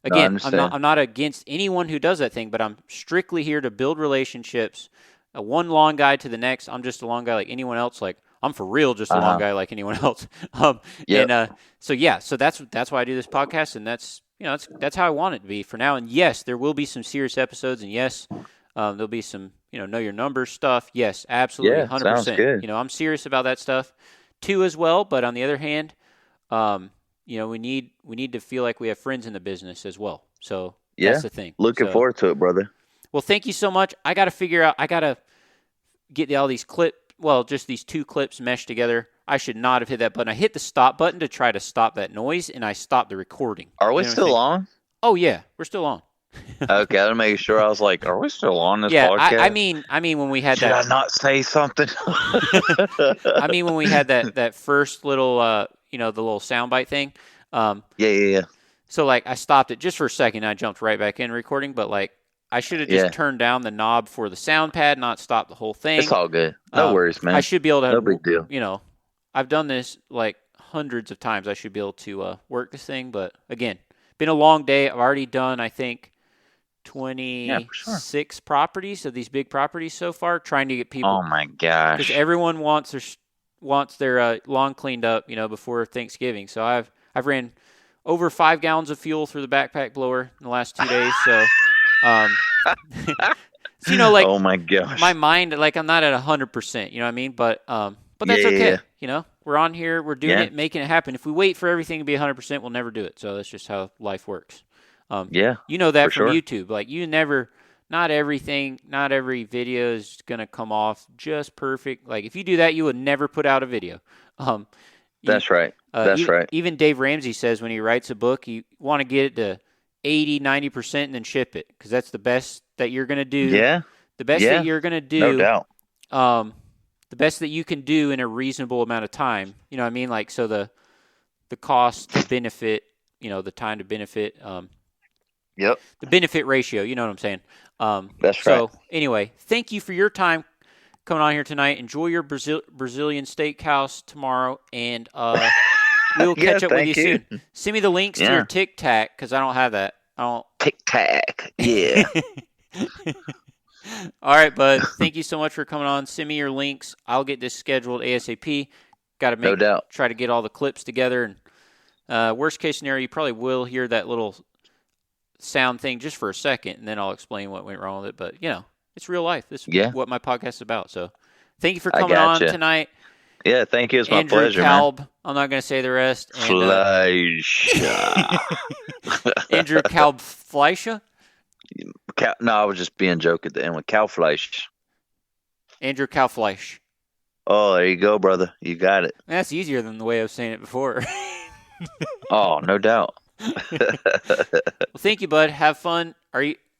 Again, I'm not against anyone who does that thing, but I'm strictly here to build relationships. One lawn guy to the next. I'm just a lawn guy like anyone else. Like, I'm for real just a lawn guy like anyone else. So that's why I do this podcast, and that's how I want it to be for now. And yes, there will be some serious episodes, and yes, there'll be some know your numbers stuff. Yes, absolutely, 100%. Sounds good. I'm serious about that stuff too as well. But on the other hand, we need to feel like we have friends in the business as well. So that's the thing. Looking forward to it, brother. Well, thank you so much. I got to get all these just these 2 clips meshed together. I should not have hit that button. I hit the stop button to try to stop that noise, and I stopped the recording. Are we still on? Oh yeah, we're still on. Okay, I'm making sure. I was like, are we still on this podcast? I mean when we had Should that. I not say something? I mean when we had that first little the little soundbite thing. Yeah. So like I stopped it just for a second, and I jumped right back in recording, but like I should have just turned down the knob for the sound pad, not stopped the whole thing. It's all good. No worries, man. I should be able to. No big deal. I've done this like hundreds of times. I should be able to work this thing, but again, been a long day. I've already done, I think, 26 properties of these big properties so far, trying to get people. Oh my gosh! Because everyone wants their lawn cleaned up, before Thanksgiving. So I've ran over 5 gallons of fuel through the backpack blower in the last 2 days. So, oh my gosh, my mind, like I'm not at 100%. You know what I mean? But that's okay. We're on here, we're doing it, making it happen. If we wait for everything to be 100%, we'll never do it. So that's just how life works. That from YouTube. Like not every video is going to come off just perfect. Like if you do that, you would never put out a video. That's right. Right. Even Dave Ramsey says when he writes a book, you want to get it to 80, 90% and then ship it, because that's the best that you're going to do. Yeah. The best that you're going to do. No doubt. The best that you can do in a reasonable amount of time. You know what I mean? Like, so the cost to benefit, the time to benefit, Yep. the benefit ratio, you know what I'm saying? That's right. So anyway, thank you for your time coming on here tonight. Enjoy your Brazilian steakhouse tomorrow, and we'll catch up with you soon. Send me the links to your Tic Tac, because I don't have that. Tic Tac. Yeah. All right, bud. Thank you so much for coming on. Send me your links. I'll get this scheduled ASAP. Got to try to get all the clips together. And worst case scenario, you probably will hear that little sound thing just for a second, and then I'll explain what went wrong with it. But, it's real life. This is what my podcast is about. So thank you for coming on tonight. Yeah, thank you. It's my Andrew pleasure, Kalb. man. I'm not going to say the rest. And, Fleisch. Andrew Kalbfleisch. No, I was just being joke at the end with Kalbfleisch. Andrew Kalbfleisch. Oh, there you go, brother. You got it. That's easier than the way I was saying it before. Oh, no doubt. Well, thank you, bud. Have fun.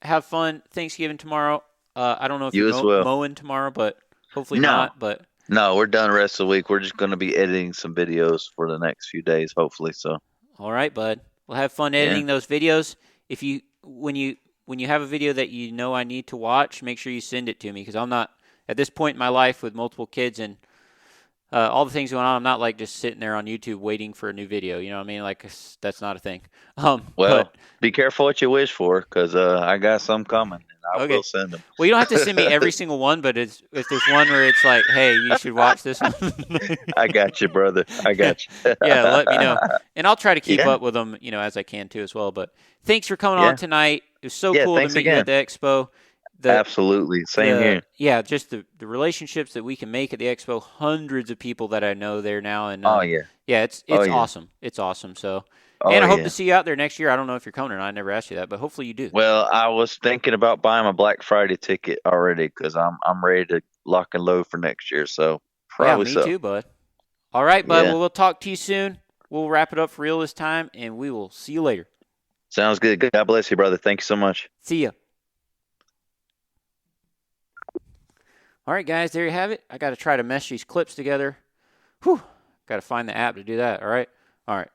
Have fun Thanksgiving tomorrow. I don't know if you're mowing tomorrow, but hopefully not. But no, we're done the rest of the week. We're just going to be editing some videos for the next few days, hopefully. So. All right, bud. We'll have fun editing those videos. If when you have a video that I need to watch, make sure you send it to me because I'm not at this point in my life with multiple kids and all the things going on. I'm not like just sitting there on YouTube waiting for a new video. You know what I mean? Like that's not a thing. Be careful what you wish for because I got some coming and I will send them. Well, you don't have to send me every single one, but if there's one where it's like, hey, you should watch this one. I got you, brother. I got you. Yeah, let me know. And I'll try to keep up with them, as I can too as well. But thanks for coming on tonight. It was so cool to meet you at the expo. Absolutely. Same here. Yeah, just the relationships that we can make at the expo. Hundreds of people that I know there now. And yeah, it's awesome. It's awesome. So, and I hope to see you out there next year. I don't know if you're coming or not. I never asked you that, but hopefully you do. Well, I was thinking about buying my Black Friday ticket already because I'm ready to lock and load for next year. So probably me too, bud. All right, bud. Well, we'll talk to you soon. We'll wrap it up for real this time, and we will see you later. Sounds good. God bless you, brother. Thank you so much. See ya. All right, guys, there you have it. I got to try to mesh these clips together. Whew. Got to find the app to do that, all right? All right.